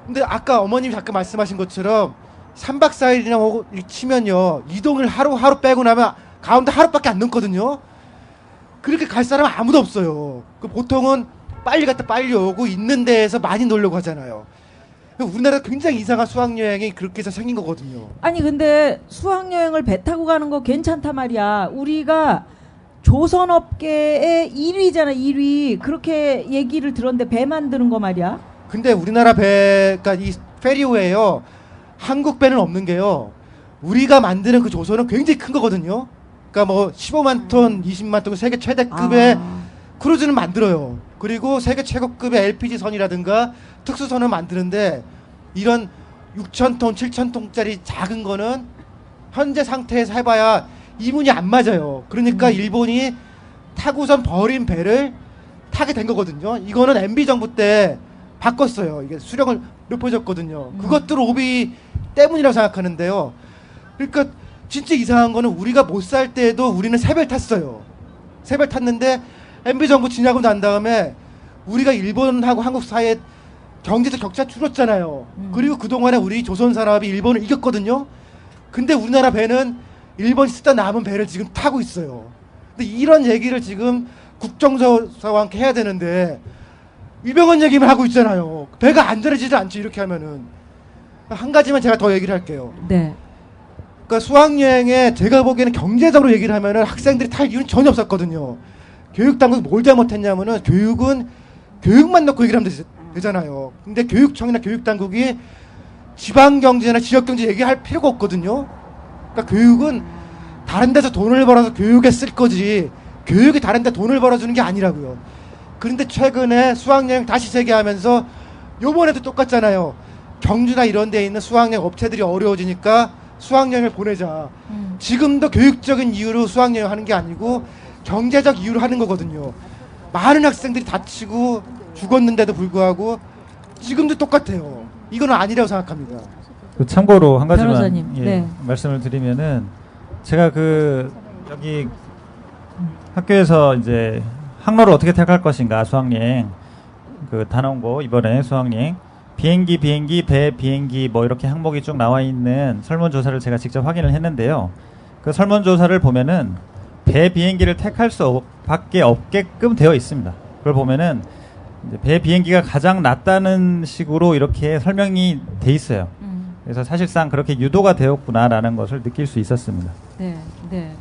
근데 아까 어머님이 잠깐 말씀하신 것처럼 3박 4일이나 치면요 이동을 하루 빼고 나면 가운데 하루밖에 안 넘거든요. 그렇게 갈 사람은 아무도 없어요. 보통은 빨리 갔다 빨리 오고 있는 데에서 많이 놀려고 하잖아요. 우리나라 굉장히 이상한 수학여행이 그렇게 해서 생긴 거거든요. 아니 근데 수학여행을 배 타고 가는 거 괜찮단 말이야. 우리가 조선업계의 1위잖아 1위. 그렇게 얘기를 들었는데 배 만드는 거 말이야. 근데 우리나라 배가 이 페리웨이에요. 한국 배는 없는 게요. 우리가 만드는 그 조선은 굉장히 큰 거거든요. 그러니까 뭐 15만 톤, 20만 톤 세계 최대급의 크루즈는 만들어요. 그리고 세계 최고급의 LPG 선이라든가 특수선을 만드는데 이런 6,000톤, 7,000톤짜리 작은 거는 현재 상태에서 해봐야 이문이 안 맞아요. 그러니까 일본이 타고선 버린 배를 타게 된 거거든요. 이거는 MB 정부 때 바꿨어요. 이게 수령을 높여줬거든요. 그것도 로비 때문이라고 생각하는데요. 그러니까 진짜 이상한 거는 우리가 못 살 때에도 우리는 세 배 탔어요. 세 배 탔는데 MB 정부 지나고 난 다음에 우리가 일본하고 한국 사이에 경제적 격차 줄었잖아요. 그리고 그동안에 우리 조선 산업이 일본을 이겼거든요. 근데 우리나라 배는 일본이 쓰다 남은 배를 지금 타고 있어요. 근데 이런 얘기를 지금 국정조사와 함께 해야 되는데 이병헌 얘기만 하고 있잖아요. 배가 안전해지지 않죠. 이렇게 하면은. 한 가지만 제가 더 얘기를 할게요. 네. 그러니까 수학여행에 제가 보기에는 경제적으로 얘기를 하면은 학생들이 탈 이유는 전혀 없었거든요. 교육당국이 뭘 잘못했냐면은 교육은 교육만 넣고 얘기를 하면 되잖아요. 근데 교육청이나 교육당국이 지방경제나 지역경제 얘기할 필요가 없거든요. 그러니까 교육은 다른 데서 돈을 벌어서 교육에 쓸 거지 교육이 다른 데 돈을 벌어주는 게 아니라고요. 그런데 최근에 수학여행 다시 재개하면서 요번에도 똑같잖아요. 경주나 이런 데 있는 수학여행 업체들이 어려워지니까 수학여행을 보내자. 지금도 교육적인 이유로 수학여행 하는 게 아니고 경제적 이유로 하는 거거든요. 많은 학생들이 다치고 죽었는데도 불구하고 지금도 똑같아요. 이건 아니라고 생각합니다. 참고로 한 가지만 변호사님, 네. 말씀을 드리면은 제가 여기 학교에서 이제 항로를 어떻게 택할 것인가 수학여행 단원고 이번에 수학여행 비행기 배 비행기 뭐 이렇게 항목이 쭉 나와 있는 설문조사를 제가 직접 확인을 했는데요. 그 설문조사를 보면은 배 비행기를 택할 수 밖에 없게끔 되어 있습니다. 그걸 보면은 이제 배 비행기가 가장 낫다는 식으로 이렇게 설명이 돼 있어요. 그래서 사실상 그렇게 유도가 되었구나라는 것을 느낄 수 있었습니다. 네, 네.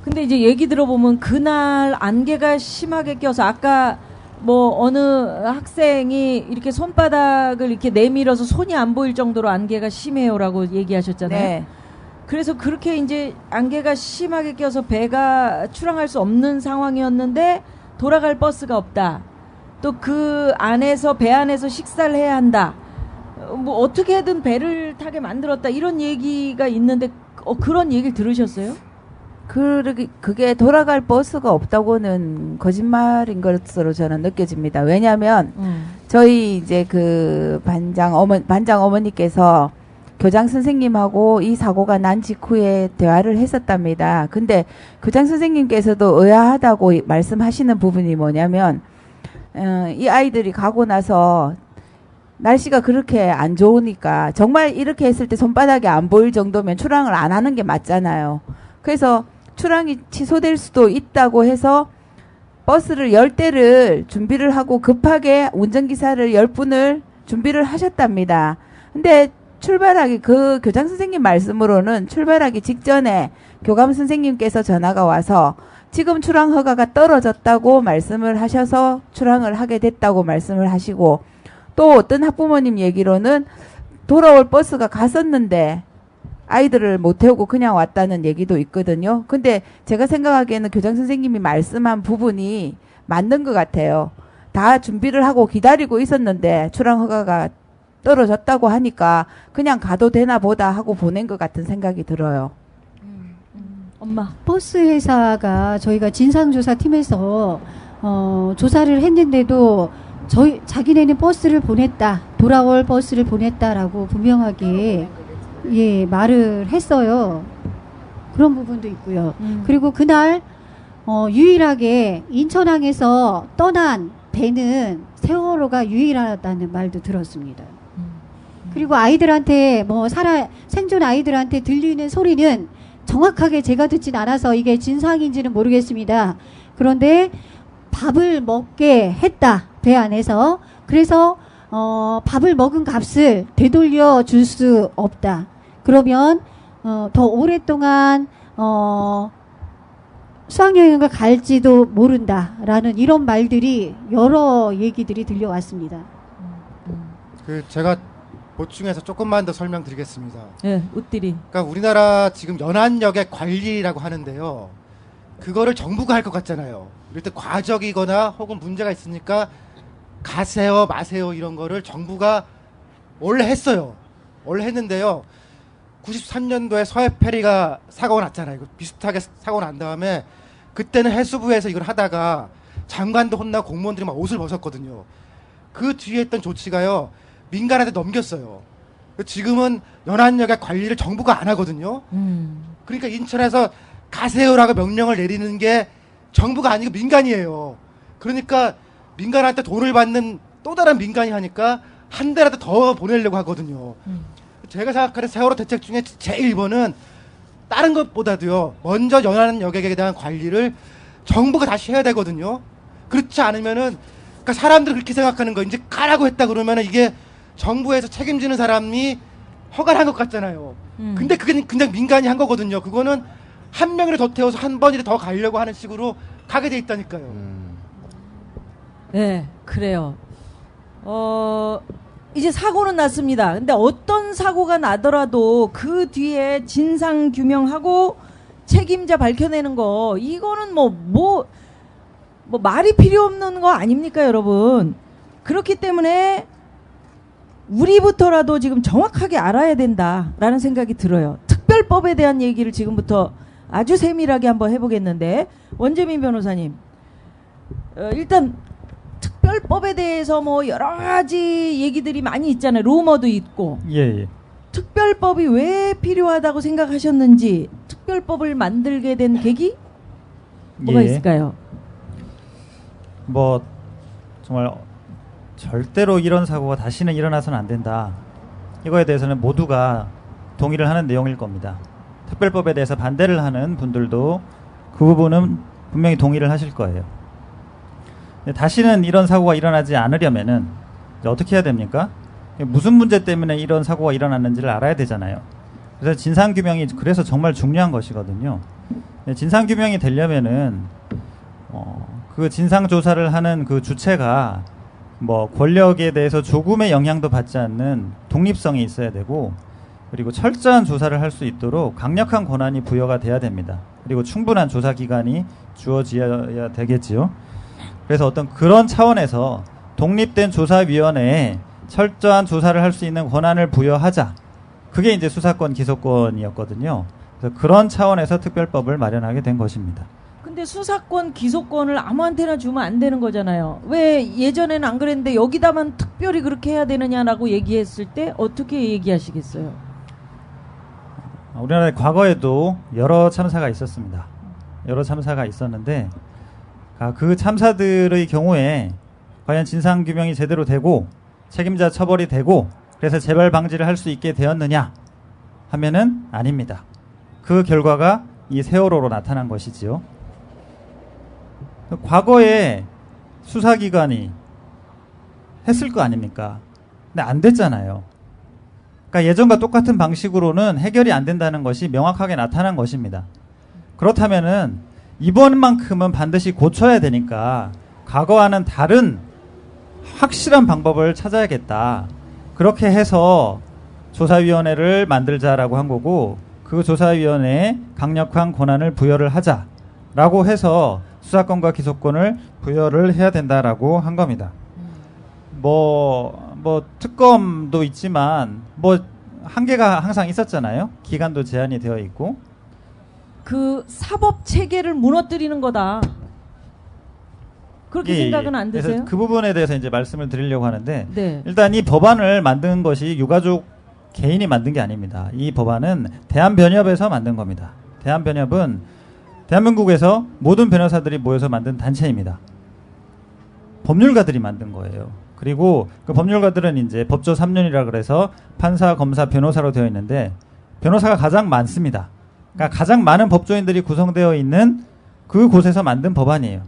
근데 이제 얘기 들어보면 그날 안개가 심하게 껴서 아까 뭐 어느 학생이 이렇게 손바닥을 이렇게 내밀어서 손이 안 보일 정도로 안개가 심해요라고 얘기하셨잖아요. 네. 그래서 그렇게 이제 안개가 심하게 껴서 배가 출항할 수 없는 상황이었는데 돌아갈 버스가 없다. 또 그 안에서 배 안에서 식사를 해야 한다. 뭐 어떻게든 배를 타게 만들었다 이런 얘기가 있는데 그런 얘기를 들으셨어요? 그게 돌아갈 버스가 없다고는 거짓말인 것으로 저는 느껴집니다. 왜냐하면 저희 이제 그 반장 어머니께서 교장 선생님하고 이 사고가 난 직후에 대화를 했었답니다. 근데 교장 선생님께서도 의아하다고 말씀하시는 부분이 뭐냐면 이 아이들이 가고 나서 날씨가 그렇게 안 좋으니까 정말 이렇게 했을 때 손바닥이 안 보일 정도면 출항을 안 하는 게 맞잖아요. 그래서 출항이 취소될 수도 있다고 해서 버스를 10대를 준비를 하고 급하게 운전기사를 10분을 준비를 하셨답니다. 근데 그 교장 선생님 말씀으로는 출발하기 직전에 교감 선생님께서 전화가 와서 지금 출항 허가가 떨어졌다고 말씀을 하셔서 출항을 하게 됐다고 말씀을 하시고, 또 어떤 학부모님 얘기로는 돌아올 버스가 갔었는데 아이들을 못 태우고 그냥 왔다는 얘기도 있거든요. 근데 제가 생각하기에는 교장 선생님이 말씀한 부분이 맞는 것 같아요. 다 준비를 하고 기다리고 있었는데 출항 허가가 떨어졌다고 하니까 그냥 가도 되나 보다 하고 보낸 것 같은 생각이 들어요. 엄마. 버스 회사가 저희가 진상조사팀에서 조사를 했는데도 자기네는 버스를 보냈다, 돌아올 버스를 보냈다라고 분명하게 말을 했어요. 그런 부분도 있고요. 그리고 그날 유일하게 인천항에서 떠난 배는 세월호가 유일하다는 말도 들었습니다. 그리고 아이들한테 생존 아이들한테 들리는 소리는 정확하게 제가 듣진 않아서 이게 진상인지는 모르겠습니다. 그런데 밥을 먹게 했다, 배 안에서. 그래서 밥을 먹은 값을 되돌려 줄 수 없다. 그러면 더 오랫동안 수학여행을 갈지도 모른다라는 이런 말들이, 여러 얘기들이 들려왔습니다. 제가 보충해서 조금만 더 설명드리겠습니다. 네, 웃들이. 그러니까 우리나라 지금 연안역의 관리라고 하는데요. 그거를 정부가 할 것 같잖아요. 이럴 때 과적이거나 혹은 문제가 있으니까 가세요, 마세요 이런 거를 정부가 원래 했어요. 원래 했는데요. 93년도에 서해페리가 사고가 났잖아요. 비슷하게 사고가 난 다음에 그때는 해수부에서 이걸 하다가 장관도 혼나고 공무원들이 막 옷을 벗었거든요. 그 뒤에 했던 조치가요, 민간한테 넘겼어요. 지금은 연안역의 관리를 정부가 안 하거든요. 그러니까 인천에서 가세요라고 명령을 내리는 게 정부가 아니고 민간이에요. 그러니까 민간한테 돈을 받는 또 다른 민간이 하니까 한 대라도 더 보내려고 하거든요. 제가 생각하는 세월호 대책 중에 제일 1번은 다른 것보다도요, 먼저 연안역에 대한 관리를 정부가 다시 해야 되거든요. 그렇지 않으면은, 그러니까 사람들이 그렇게 생각하는 거, 이제 가라고 했다 그러면은 이게 정부에서 책임지는 사람이 허가를 한 것 같잖아요. 근데 그게 그냥 민간이 한 거거든요. 그거는 한 명이라도 더 태워서 한 번이라도 더 가려고 하는 식으로 가게 돼 있다니까요. 네, 그래요. 이제 사고는 났습니다. 근데 어떤 사고가 나더라도 그 뒤에 진상 규명하고 책임자 밝혀내는 거, 이거는 뭐 말이 필요 없는 거 아닙니까, 여러분? 그렇기 때문에 우리부터라도 지금 정확하게 알아야 된다라는 생각이 들어요. 특별법에 대한 얘기를 지금부터 아주 세밀하게 한번 해보겠는데, 원재민 변호사님, 일단 특별법에 대해서 여러 가지 얘기들이 많이 있잖아요. 루머도 있고. 예. 특별법이 왜 필요하다고 생각하셨는지, 특별법을 만들게 된 계기 뭐가 있을까요? 정말 절대로 이런 사고가 다시는 일어나서는 안 된다. 이거에 대해서는 모두가 동의를 하는 내용일 겁니다. 특별법에 대해서 반대를 하는 분들도 그 부분은 분명히 동의를 하실 거예요. 다시는 이런 사고가 일어나지 않으려면은 어떻게 해야 됩니까? 무슨 문제 때문에 이런 사고가 일어났는지를 알아야 되잖아요. 그래서 진상규명이 그래서 정말 중요한 것이거든요. 진상규명이 되려면은 그 진상조사를 하는 그 주체가 권력에 대해서 조금의 영향도 받지 않는 독립성이 있어야 되고, 그리고 철저한 조사를 할 수 있도록 강력한 권한이 부여가 돼야 됩니다. 그리고 충분한 조사 기간이 주어져야 되겠지요. 그래서 어떤 그런 차원에서 독립된 조사위원회에 철저한 조사를 할 수 있는 권한을 부여하자. 그게 이제 수사권, 기소권이었거든요. 그래서 그런 차원에서 특별법을 마련하게 된 것입니다. 근데 수사권, 기소권을 아무한테나 주면 안 되는 거잖아요. 왜 예전에는 안 그랬는데 여기다만 특별히 그렇게 해야 되느냐라고 얘기했을 때 어떻게 얘기하시겠어요? 우리나라에 과거에도 여러 참사가 있었습니다. 여러 참사가 있었는데 그 참사들의 경우에 과연 진상규명이 제대로 되고 책임자 처벌이 되고 그래서 재발 방지를 할 수 있게 되었느냐 하면은 아닙니다. 그 결과가 이 세월호로 나타난 것이지요. 과거에 수사기관이 했을 거 아닙니까? 근데 안 됐잖아요. 그러니까 예전과 똑같은 방식으로는 해결이 안 된다는 것이 명확하게 나타난 것입니다. 그렇다면은 이번만큼은 반드시 고쳐야 되니까 과거와는 다른 확실한 방법을 찾아야겠다. 그렇게 해서 조사위원회를 만들자라고 한 거고, 그 조사위원회에 강력한 권한을 부여를 하자라고 해서 수사권과 기소권을 부여를 해야 된다라고 한 겁니다. 특검도 있지만 한계가 항상 있었잖아요. 기간도 제한이 되어 있고. 그 사법 체계를 무너뜨리는 거다. 그렇게 생각은 안 드세요? 그래서 그 부분에 대해서 이제 말씀을 드리려고 하는데, 네. 일단 이 법안을 만든 것이 유가족 개인이 만든 게 아닙니다. 이 법안은 대한변협에서 만든 겁니다. 대한변협은 대한민국에서 모든 변호사들이 모여서 만든 단체입니다. 법률가들이 만든 거예요. 그리고 그 법률가들은 이제 법조 3년이라 그래서 판사, 검사, 변호사로 되어 있는데, 변호사가 가장 많습니다. 그러니까 가장 많은 법조인들이 구성되어 있는 그 곳에서 만든 법안이에요.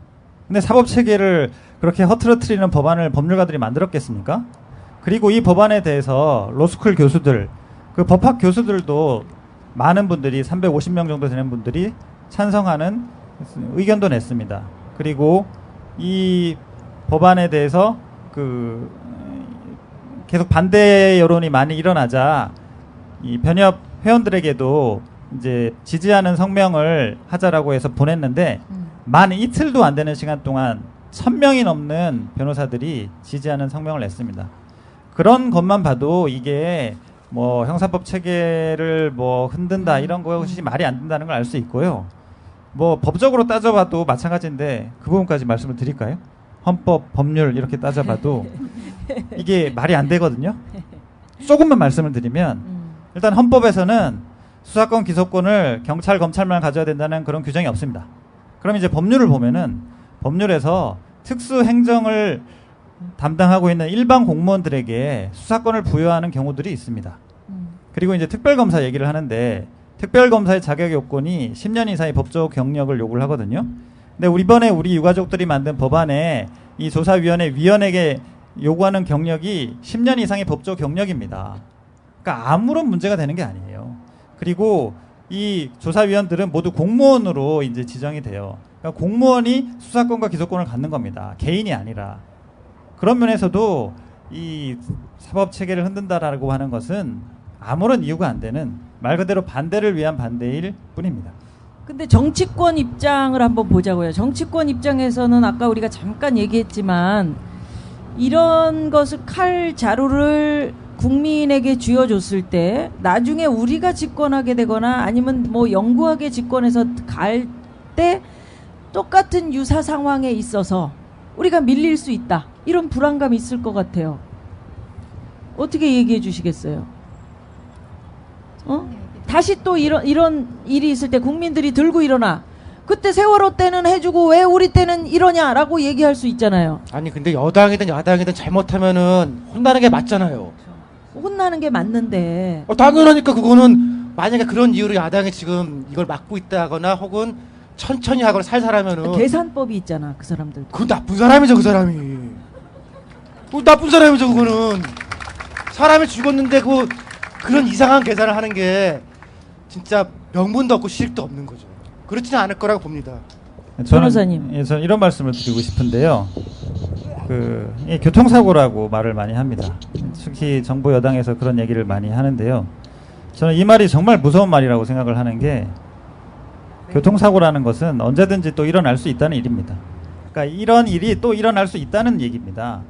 근데 사법체계를 그렇게 허트러트리는 법안을 법률가들이 만들었겠습니까? 그리고 이 법안에 대해서 로스쿨 교수들, 그 법학 교수들도 많은 분들이 350명 정도 되는 분들이 찬성하는 의견도 냈습니다. 그리고 이 법안에 대해서 계속 반대 여론이 많이 일어나자 이 변협 회원들에게도 이제 지지하는 성명을 하자라고 해서 보냈는데, 만 이틀도 안 되는 시간 동안 1000명이 넘는 변호사들이 지지하는 성명을 냈습니다. 그런 것만 봐도 이게 형사법 체계를 흔든다 이런 것이 말이 안 된다는 걸 알 수 있고요. 법적으로 따져봐도 마찬가지인데, 그 부분까지 말씀을 드릴까요? 헌법, 법률 이렇게 따져봐도 이게 말이 안 되거든요. 조금만 말씀을 드리면, 일단 헌법에서는 수사권, 기소권을 경찰, 검찰만 가져야 된다는 그런 규정이 없습니다. 그럼 이제 법률을 보면은 법률에서 특수 행정을 담당하고 있는 일반 공무원들에게 수사권을 부여하는 경우들이 있습니다. 그리고 이제 특별검사 얘기를 하는데, 특별검사의 자격 요건이 10년 이상의 법조 경력을 요구를 하거든요. 근데 이번에 우리 유가족들이 만든 법안에 이 조사위원회 위원에게 요구하는 경력이 10년 이상의 법조 경력입니다. 그러니까 아무런 문제가 되는 게 아니에요. 그리고 이 조사위원들은 모두 공무원으로 이제 지정이 돼요. 그러니까 공무원이 수사권과 기소권을 갖는 겁니다. 개인이 아니라. 그런 면에서도 이 사법 체계를 흔든다라고 하는 것은 아무런 이유가 안 되는, 말 그대로 반대를 위한 반대일 뿐입니다. 근데 정치권 입장을 한번 보자고요. 정치권 입장에서는 아까 우리가 잠깐 얘기했지만, 이런 것을 칼 자루를 국민에게 쥐어줬을 때 나중에 우리가 집권하게 되거나 아니면 영구하게 집권해서 갈 때 똑같은 유사 상황에 있어서 우리가 밀릴 수 있다, 이런 불안감이 있을 것 같아요. 어떻게 얘기해 주시겠어요? 다시 또 이런 일이 있을 때 국민들이 들고 일어나, 그때 세월호 때는 해주고 왜 우리 때는 이러냐라고 얘기할 수 있잖아요. 아니 근데 여당이든 야당이든 잘못하면은 혼나는 게 맞잖아요. 혼나는 게 맞는데. 당연하니까. 그거는 만약에 그런 이유로 야당이 지금 이걸 막고 있다거나 혹은 천천히 하거나 살살하면은, 계산법이 있잖아, 그 사람들. 그 나쁜 사람이죠, 그 사람이. 나쁜 사람이죠, 그거는. 사람이 죽었는데 그런 이상한 계산을 하는 게 진짜 명분도 없고 실익도 없는 거죠. 그렇지는 않을 거라고 봅니다. 변호사님. 저는 이런 말씀을 드리고 싶은데요. 교통사고라고 말을 많이 합니다. 특히 정부 여당에서 그런 얘기를 많이 하는데요. 저는 이 말이 정말 무서운 말이라고 생각을 하는 게, 교통사고라는 것은 언제든지 또 일어날 수 있다는 일입니다. 그러니까 이런 일이 또 일어날 수 있다는 얘기입니다.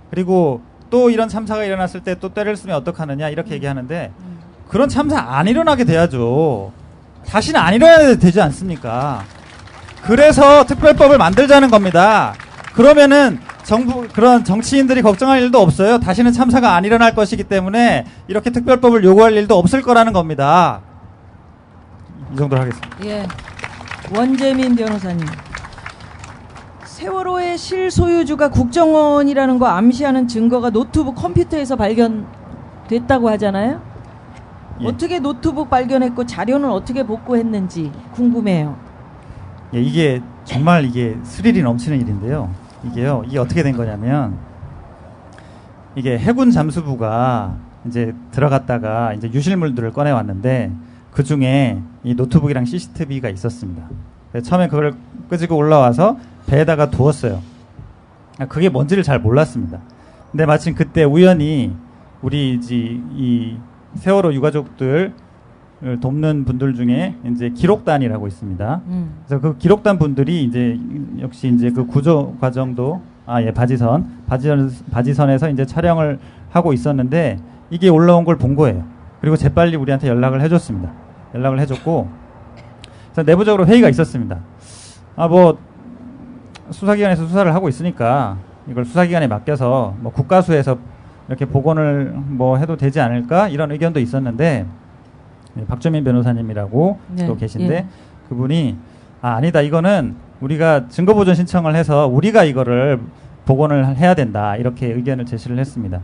그리고 또 이런 참사가 일어났을 때 또 때를 쓰면 어떡하느냐 이렇게 얘기하는데, 그런 참사 안 일어나게 돼야죠. 다시는 안 일어나야 되지 않습니까? 그래서 특별법을 만들자는 겁니다. 그러면은 그런 정치인들이 걱정할 일도 없어요. 다시는 참사가 안 일어날 것이기 때문에 이렇게 특별법을 요구할 일도 없을 거라는 겁니다. 이 정도로 하겠습니다. 예. 원재민 변호사님. 세월호의 실소유주가 국정원이라는 거 암시하는 증거가 노트북 컴퓨터에서 발견됐다고 하잖아요. 예. 어떻게 노트북 발견했고 자료는 어떻게 복구했는지 궁금해요. 예, 이게 정말 스릴이 넘치는 일인데요. 이게 어떻게 된 거냐면, 이게 해군 잠수부가 이제 들어갔다가 이제 유실물들을 꺼내 왔는데 그 중에 이 노트북이랑 CCTV가 있었습니다. 처음에 그걸 끄지고 올라와서 배에다가 두었어요. 그게 뭔지를 잘 몰랐습니다. 근데 마침 그때 우연히 우리 이 세월호 유가족들 돕는 분들 중에 이제 기록단이라고 있습니다. 그래서 그 기록단 분들이 이제 역시 이제 그 구조 과정도 바지선에서 이제 촬영을 하고 있었는데 이게 올라온 걸 본 거예요. 그리고 재빨리 우리한테 연락을 해줬습니다. 연락을 해줬고 그래서 내부적으로 회의가 있었습니다. 수사기관에서 수사를 하고 있으니까 이걸 수사기관에 맡겨서 뭐 국가수에서 이렇게 복원을 뭐 해도 되지 않을까 이런 의견도 있었는데 박주민 변호사님이라고 또 계신데 그분이 아니다 이거는 우리가 증거보존 신청을 해서 우리가 이거를 복원을 해야 된다 이렇게 의견을 제시를 했습니다.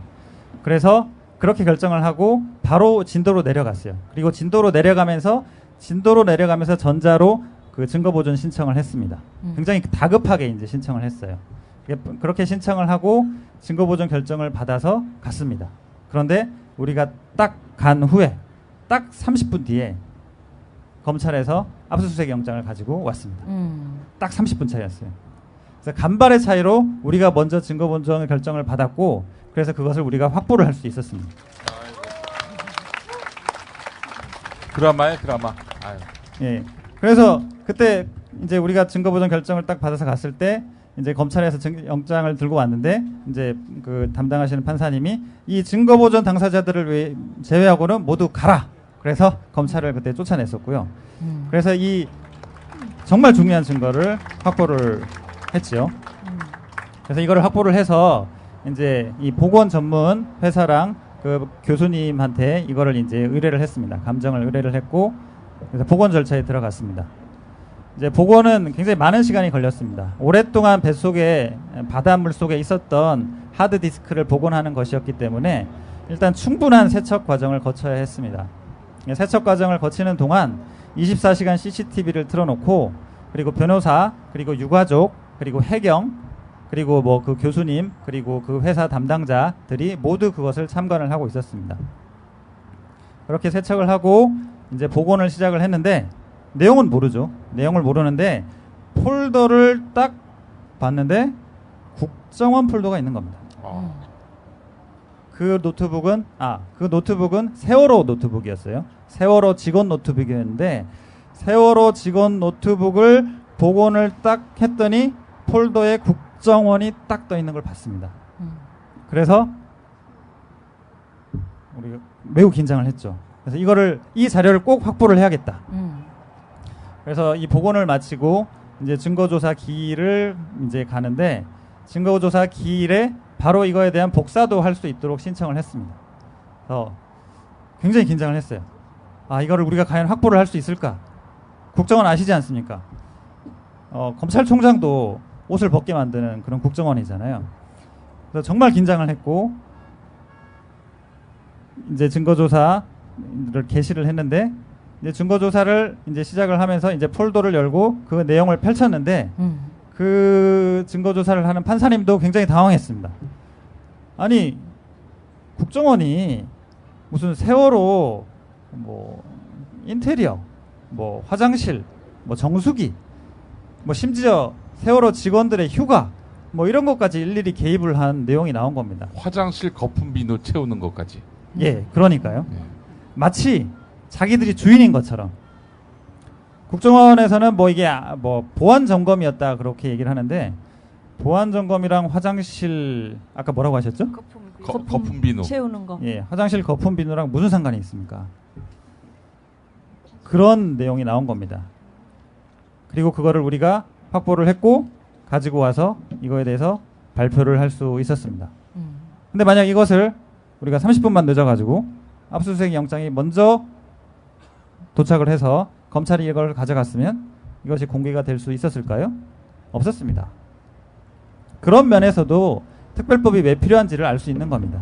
그래서 그렇게 결정을 하고 바로 진도로 내려갔어요. 그리고 진도로 내려가면서 전자로 그 증거보존 신청을 했습니다. 굉장히 다급하게 이제 신청을 했어요. 그렇게 신청을 하고 증거보존 결정을 받아서 갔습니다. 그런데 우리가 딱 간 후에 딱 30분 뒤에 검찰에서 압수수색 영장을 가지고 왔습니다. 딱 30분 차이였어요. 그래서 간발의 차이로 우리가 먼저 증거보존 결정을 받았고 그래서 그것을 우리가 확보를 할 수 있었습니다. 드라마에 드라마. 아유. 예. 그래서 그때 이제 우리가 증거보존 결정을 딱 받아서 갔을 때 이제 검찰에서 영장을 들고 왔는데 이제 그 담당하시는 판사님이 이 증거보존 당사자들을 제외하고는 모두 가라. 그래서 검찰을 그때 쫓아냈었고요. 그래서 이 정말 중요한 증거를 확보를 했죠. 그래서 이거를 확보를 해서 이제 이 복원 전문 회사랑 그 교수님한테 이거를 이제 의뢰를 했습니다. 감정을 의뢰를 했고 그래서 복원 절차에 들어갔습니다. 이제 복원은 굉장히 많은 시간이 걸렸습니다. 오랫동안 뱃속에 바닷물 속에 있었던 하드디스크를 복원하는 것이었기 때문에 일단 충분한 세척 과정을 거쳐야 했습니다. 세척 과정을 거치는 동안 24시간 CCTV를 틀어놓고 그리고 변호사 그리고 유가족 그리고 해경 그리고 뭐 그 교수님 그리고 그 회사 담당자들이 모두 그것을 참관을 하고 있었습니다. 그렇게 세척을 하고 이제 복원을 시작을 했는데 내용은 모르죠. 내용을 모르는데 폴더를 딱 봤는데 국정원 폴더가 있는 겁니다. 그 노트북은 세월호 노트북이었어요. 세월호 직원 노트북이었는데 세월호 직원 노트북을 복원을 딱 했더니 폴더에 국정원이 딱 떠 있는 걸 봤습니다. 그래서 우리가 매우 긴장을 했죠. 그래서 이 자료를 꼭 확보를 해야겠다. 그래서 이 복원을 마치고 이제 증거조사 기일을 이제 가는데 증거조사 기일에 바로 이거에 대한 복사도 할 수 있도록 신청을 했습니다. 그래서 굉장히 긴장을 했어요. 이거를 우리가 과연 확보를 할 수 있을까? 국정원 아시지 않습니까? 검찰총장도 옷을 벗게 만드는 그런 국정원이잖아요. 그래서 정말 긴장을 했고 이제 증거조사를 개시를 했는데 이제 증거조사를 이제 시작을 하면서 이제 폴더를 열고 그 내용을 펼쳤는데 그 증거조사를 하는 판사님도 굉장히 당황했습니다. 아니 국정원이 무슨 세월호 뭐 인테리어 뭐 화장실 뭐 정수기 뭐 심지어 세월호 직원들의 휴가 뭐 이런 것까지 일일이 개입을 한 내용이 나온 겁니다. 화장실 거품 비누 채우는 것까지. 예, 그러니까요. 마치 자기들이 주인인 것처럼. 국정원에서는 뭐 이게 뭐 보안 점검이었다 그렇게 얘기를 하는데 보안 점검이랑 화장실 아까 뭐라고 하셨죠? 거품 비누 채우는 거. 예, 화장실 거품 비누랑 무슨 상관이 있습니까? 그런 내용이 나온 겁니다. 그리고 그거를 우리가 확보를 했고 가지고 와서 이거에 대해서 발표를 할 수 있었습니다. 근데 만약 이것을 우리가 30분만 늦어가지고 압수수색 영장이 먼저 도착을 해서 검찰이 이걸 가져갔으면 이것이 공개가 될 수 있었을까요? 없었습니다. 그런 면에서도 특별법이 왜 필요한지를 알 수 있는 겁니다.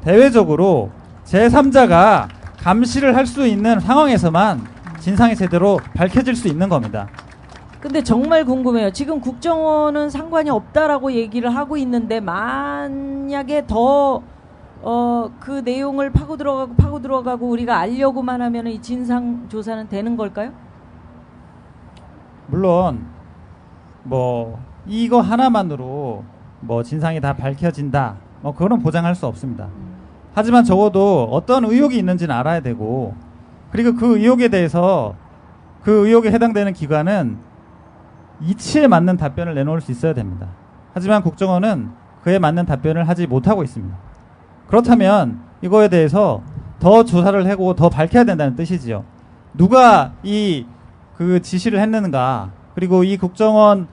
대외적으로 제3자가 감시를 할 수 있는 상황에서만 진상이 제대로 밝혀질 수 있는 겁니다. 근데 정말 궁금해요. 지금 국정원은 상관이 없다라고 얘기를 하고 있는데 만약에 더 그 내용을 파고 들어가고 우리가 알려고만 하면 이 진상 조사는 되는 걸까요? 물론 뭐 이거 하나만으로 뭐 진상이 다 밝혀진다. 뭐 그거는 보장할 수 없습니다. 하지만 적어도 어떤 의혹이 있는지는 알아야 되고, 그리고 그 의혹에 대해서 그 의혹에 해당되는 기관은 이치에 맞는 답변을 내놓을 수 있어야 됩니다. 하지만 국정원은 그에 맞는 답변을 하지 못하고 있습니다. 그렇다면 이거에 대해서 더 조사를 하고 더 밝혀야 된다는 뜻이지요. 누가 그 지시를 했는가, 그리고 이 국정원의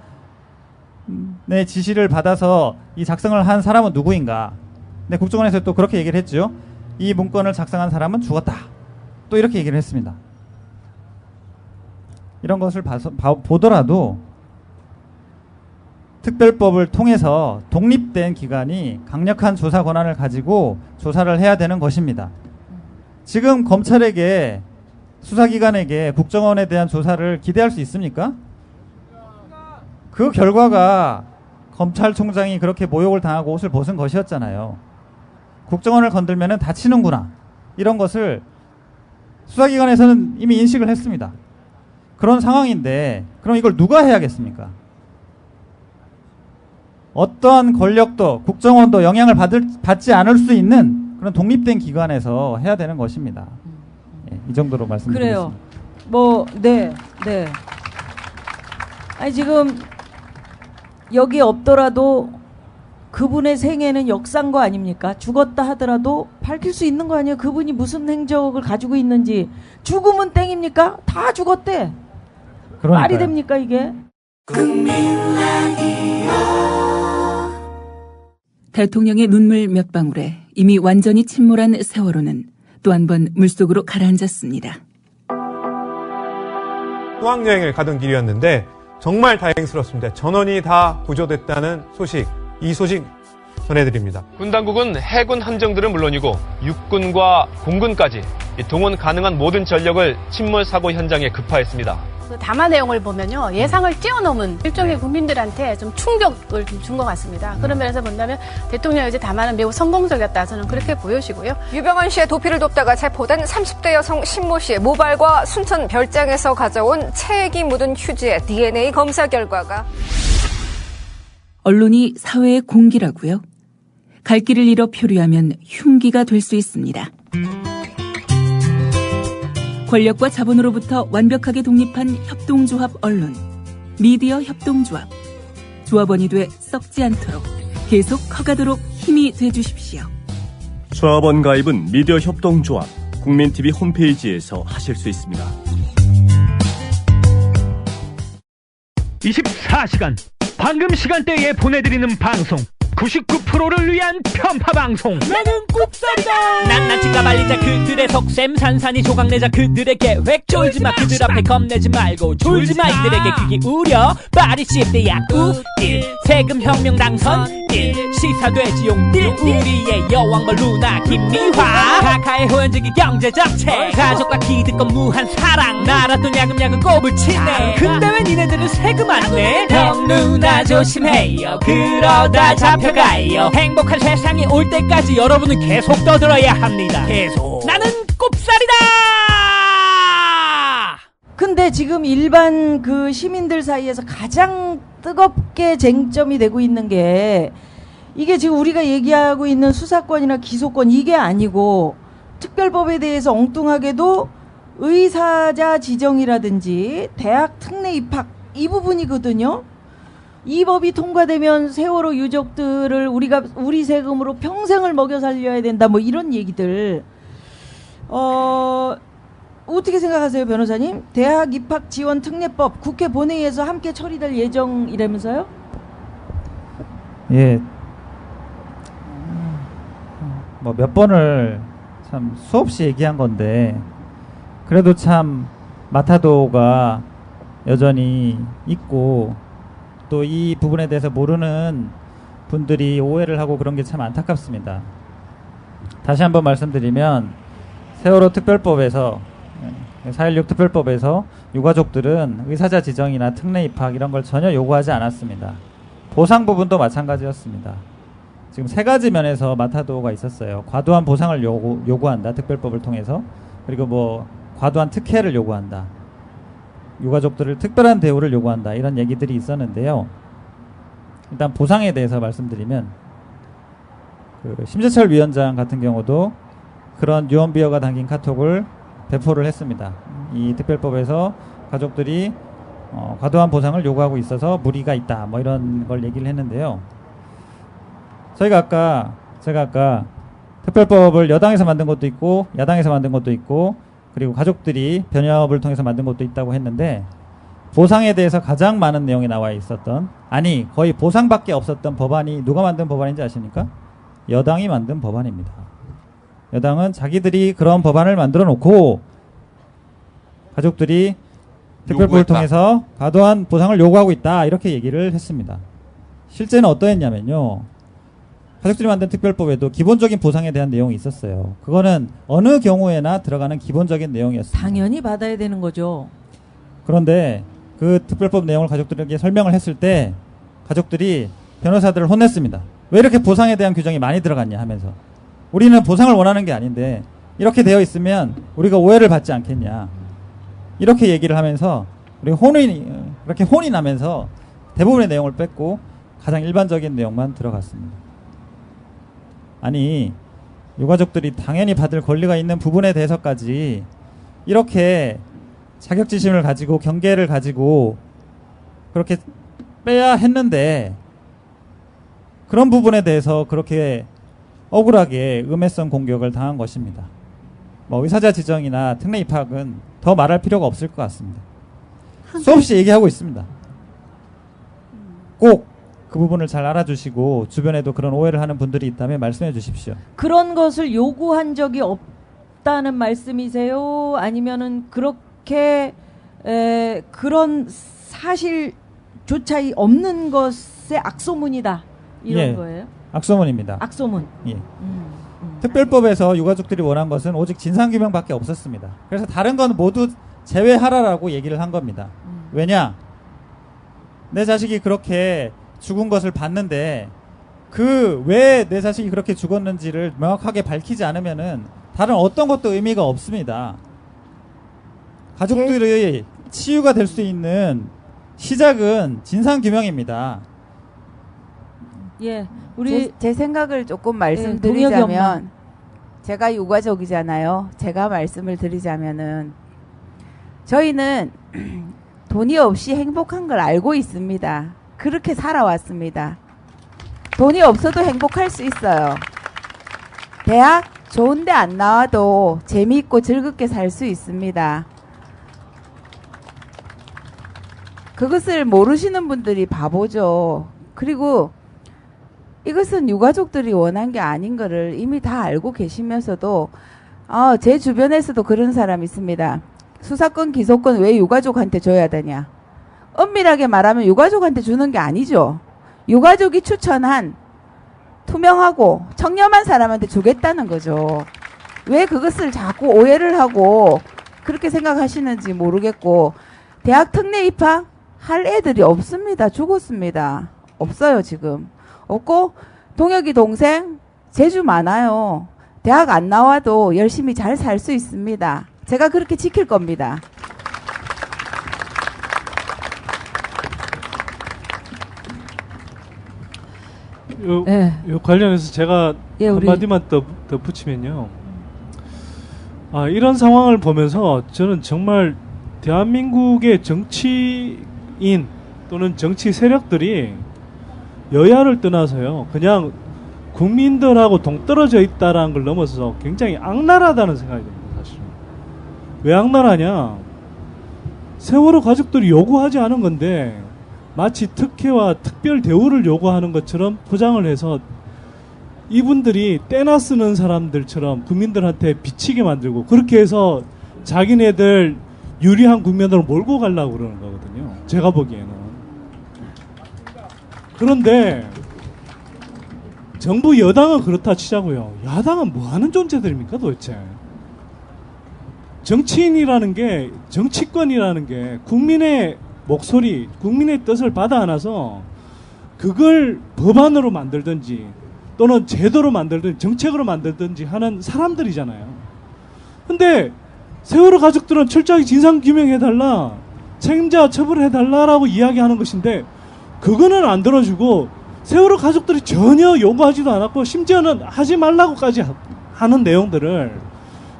지시를 받아서 이 작성을 한 사람은 누구인가. 근데 국정원에서 또 그렇게 얘기를 했죠. 이 문건을 작성한 사람은 죽었다. 또 이렇게 얘기를 했습니다. 이런 것을 보더라도 특별법을 통해서 독립된 기관이 강력한 조사 권한을 가지고 조사를 해야 되는 것입니다. 지금 검찰에게, 수사기관에게 국정원에 대한 조사를 기대할 수 있습니까? 그 결과가 검찰총장이 그렇게 모욕을 당하고 옷을 벗은 것이었잖아요. 국정원을 건들면 다치는구나. 이런 것을 수사기관에서는 이미 인식을 했습니다. 그런 상황인데 그럼 이걸 누가 해야겠습니까? 어떠한 권력도 국정원도 영향을 받지 않을 수 있는 그런 독립된 기관에서 해야 되는 것입니다. 예, 이 정도로 말씀드리겠습니다. 그래요. 뭐 네. 아니 지금 여기 없더라도 그분의 생애는 역사인 거 아닙니까? 죽었다 하더라도 밝힐 수 있는 거 아니에요? 그분이 무슨 행적을 가지고 있는지. 죽으면 땡입니까? 다 죽었대. 그러니까요. 말이 됩니까 이게? 대통령의 눈물 몇 방울에 이미 완전히 침몰한 세월호는 또 한 번 물속으로 가라앉았습니다. 수학여행을 가던 길이었는데 정말 다행스럽습니다. 전원이 다 구조됐다는 소식, 이 소식 전해드립니다. 군 당국은 해군 함정들은 물론이고 육군과 공군까지 동원 가능한 모든 전력을 침몰 사고 현장에 급파했습니다. 그 담화 내용을 보면요, 예상을 뛰어넘은 일종의 국민들한테 좀 충격을 좀 준 것 같습니다. 그런 면에서 본다면 대통령의 이제 담화는 매우 성공적이었다, 저는 그렇게 보여지고요. 유병헌 씨의 도피를 돕다가 체포된 30대 여성 신모 씨의 모발과 순천 별장에서 가져온 체액이 묻은 휴지의 DNA 검사 결과가 언론이 사회의 공기라고요? 갈 길을 잃어 표류하면 흉기가 될 수 있습니다. 권력과 자본으로부터 완벽하게 독립한 협동조합 언론, 미디어 협동조합. 조합원이 돼 썩지 않도록 계속 커가도록 힘이 돼주십시오. 조합원 가입은 미디어 협동조합 국민TV 홈페이지에서 하실 수 있습니다. 24시간 방금 시간대에 보내드리는 방송 99%를 위한 편파방송. 나는 꼽살이다. 낱낱이가 말리자 그들의 속셈, 산산이 조각내자 그들의 계획. 졸지마 그들 앞에 겁내지 말고 졸지마 이들에게 귀 기울여. 바리 씹대 약우딜 세금혁명 당선 딜 시사돼지 용딜 우리의 여왕벌 루나 김미화. 카카의 호연적인 경제정책, 가족과 기득권 무한 사랑, 나라 돈 야금야금 꼽을 치네. 근데 왜 니네들은 세금 안 내? 형 누나 조심해요. 그러다 잡혀가요. 행복한 세상이 올 때까지 여러분은 계속 떠들어야 합니다. 계속. 나는 꼽살이다. 근데 지금 일반 그 시민들 사이에서 가장 뜨겁게 쟁점이 되고 있는 게 이게 지금 우리가 얘기하고 있는 수사권이나 기소권 이게 아니고 특별법에 대해서 엉뚱하게도 의사자 지정이라든지 대학 특례 입학 이 부분이거든요. 이 법이 통과되면 세월호 유족들을 우리가 우리 세금으로 평생을 먹여 살려야 된다 뭐 이런 얘기들 어떻게 생각하세요, 변호사님? 대학 입학 지원 특례법 국회 본회의에서 함께 처리될 예정이라면서요? 예. 뭐 몇 번을 참 수없이 얘기한 건데 그래도 참 마타도가 여전히 있고 또 이 부분에 대해서 모르는 분들이 오해를 하고 그런 게 참 안타깝습니다. 다시 한번 말씀드리면 세월호 특별법에서 4.16 특별법에서 유가족들은 의사자 지정이나 특례 입학 이런 걸 전혀 요구하지 않았습니다. 보상 부분도 마찬가지였습니다. 지금 세 가지 면에서 마타도가 있었어요. 과도한 보상을 요구한다. 특별법을 통해서. 그리고 뭐 과도한 특혜를 요구한다. 유가족들을 특별한 대우를 요구한다. 이런 얘기들이 있었는데요. 일단 보상에 대해서 말씀드리면 심재철 위원장 같은 경우도 그런 유언비어가 담긴 카톡을 배포를 했습니다. 이 특별법에서 가족들이 과도한 보상을 요구하고 있어서 무리가 있다. 뭐 이런 걸 얘기를 했는데요. 제가 아까 특별법을 여당에서 만든 것도 있고 야당에서 만든 것도 있고 그리고 가족들이 변협을 통해서 만든 것도 있다고 했는데 보상에 대해서 가장 많은 내용이 나와 있었던 아니 거의 보상밖에 없었던 법안이 누가 만든 법안인지 아십니까? 여당이 만든 법안입니다. 여당은 자기들이 그런 법안을 만들어 놓고 가족들이 특별법을 통해서 과도한 보상을 요구하고 있다 이렇게 얘기를 했습니다. 실제는 어떠했냐면요. 가족들이 만든 특별법에도 기본적인 보상에 대한 내용이 있었어요. 그거는 어느 경우에나 들어가는 기본적인 내용이었습니다. 당연히 받아야 되는 거죠. 그런데 그 특별법 내용을 가족들에게 설명을 했을 때 가족들이 변호사들을 혼냈습니다. 왜 이렇게 보상에 대한 규정이 많이 들어갔냐 하면서 우리는 보상을 원하는 게 아닌데 이렇게 되어 있으면 우리가 오해를 받지 않겠냐 이렇게 얘기를 하면서 그렇게 혼이 나면서 대부분의 내용을 뺐고 가장 일반적인 내용만 들어갔습니다. 아니 유가족들이 당연히 받을 권리가 있는 부분에 대해서까지 이렇게 자격지심을 가지고 경계를 가지고 그렇게 빼야 했는데 그런 부분에 대해서 그렇게 억울하게 음해성 공격을 당한 것입니다. 뭐 의사자 지정이나 특례 입학은 더 말할 필요가 없을 것 같습니다. 수없이 얘기하고 있습니다. 꼭 그 부분을 잘 알아주시고 주변에도 그런 오해를 하는 분들이 있다면 말씀해 주십시오. 그런 것을 요구한 적이 없다는 말씀이세요? 아니면은 그렇게 그런 사실조차 없는 것의 악소문이다 이런 거예요? 악소문입니다. 악소문. 예. 특별법에서 유가족들이 원한 것은 오직 진상규명밖에 없었습니다. 그래서 다른 건 모두 제외하라라고 얘기를 한 겁니다. 왜냐? 내 자식이 그렇게 죽은 것을 봤는데 그 왜 내 자식이 그렇게 죽었는지를 명확하게 밝히지 않으면은 다른 어떤 것도 의미가 없습니다. 가족들의 치유가 될 수 있는 시작은 진상규명입니다. 예, 우리 제 생각을 조금 말씀드리자면 제가 유가족이잖아요. 제가 말씀을 드리자면은 저희는 돈이 없이 행복한 걸 알고 있습니다. 그렇게 살아왔습니다. 돈이 없어도 행복할 수 있어요. 대학 좋은데 안 나와도 재미있고 즐겁게 살 수 있습니다. 그것을 모르시는 분들이 바보죠. 그리고 이것은 유가족들이 원한 게 아닌 거를 이미 다 알고 계시면서도 제 주변에서도 그런 사람이 있습니다. 수사권, 기소권 왜 유가족한테 줘야 되냐. 엄밀하게 말하면 유가족한테 주는 게 아니죠. 유가족이 추천한 투명하고 청렴한 사람한테 주겠다는 거죠. 왜 그것을 자꾸 오해를 하고 그렇게 생각하시는지 모르겠고 대학 특례 입학 할 애들이 없습니다. 죽었습니다. 없어요 지금. 없고 동혁이 동생 재주 많아요. 대학 안 나와도 열심히 잘 살 수 있습니다. 제가 그렇게 지킬 겁니다. 요 관련해서 제가 한마디만 덧붙이면요. 이런 상황을 보면서 저는 정말 대한민국의 정치인 또는 정치 세력들이 여야를 떠나서요. 그냥 국민들하고 동떨어져 있다라는 걸 넘어서 굉장히 악랄하다는 생각이 듭니다. 사실. 왜 악랄하냐. 세월호 가족들이 요구하지 않은 건데 마치 특혜와 특별 대우를 요구하는 것처럼 포장을 해서 이분들이 떼나 쓰는 사람들처럼 국민들한테 비치게 만들고 그렇게 해서 자기네들 유리한 국면으로 몰고 가려고 그러는 거거든요. 제가 보기에는. 그런데 정부 여당은 그렇다 치자고요. 야당은 뭐 하는 존재들입니까 도대체? 정치인이라는 게, 정치권이라는 게 국민의 목소리, 국민의 뜻을 받아 안아서 그걸 법안으로 만들든지 또는 제도로 만들든지 정책으로 만들든지 하는 사람들이잖아요. 근데 세월호 가족들은 철저하게 진상규명해달라, 책임자 처벌해달라라고 이야기하는 것인데 그거는 안 들어주고 세월호 가족들이 전혀 요구하지도 않았고 심지어는 하지 말라고까지 하는 내용들을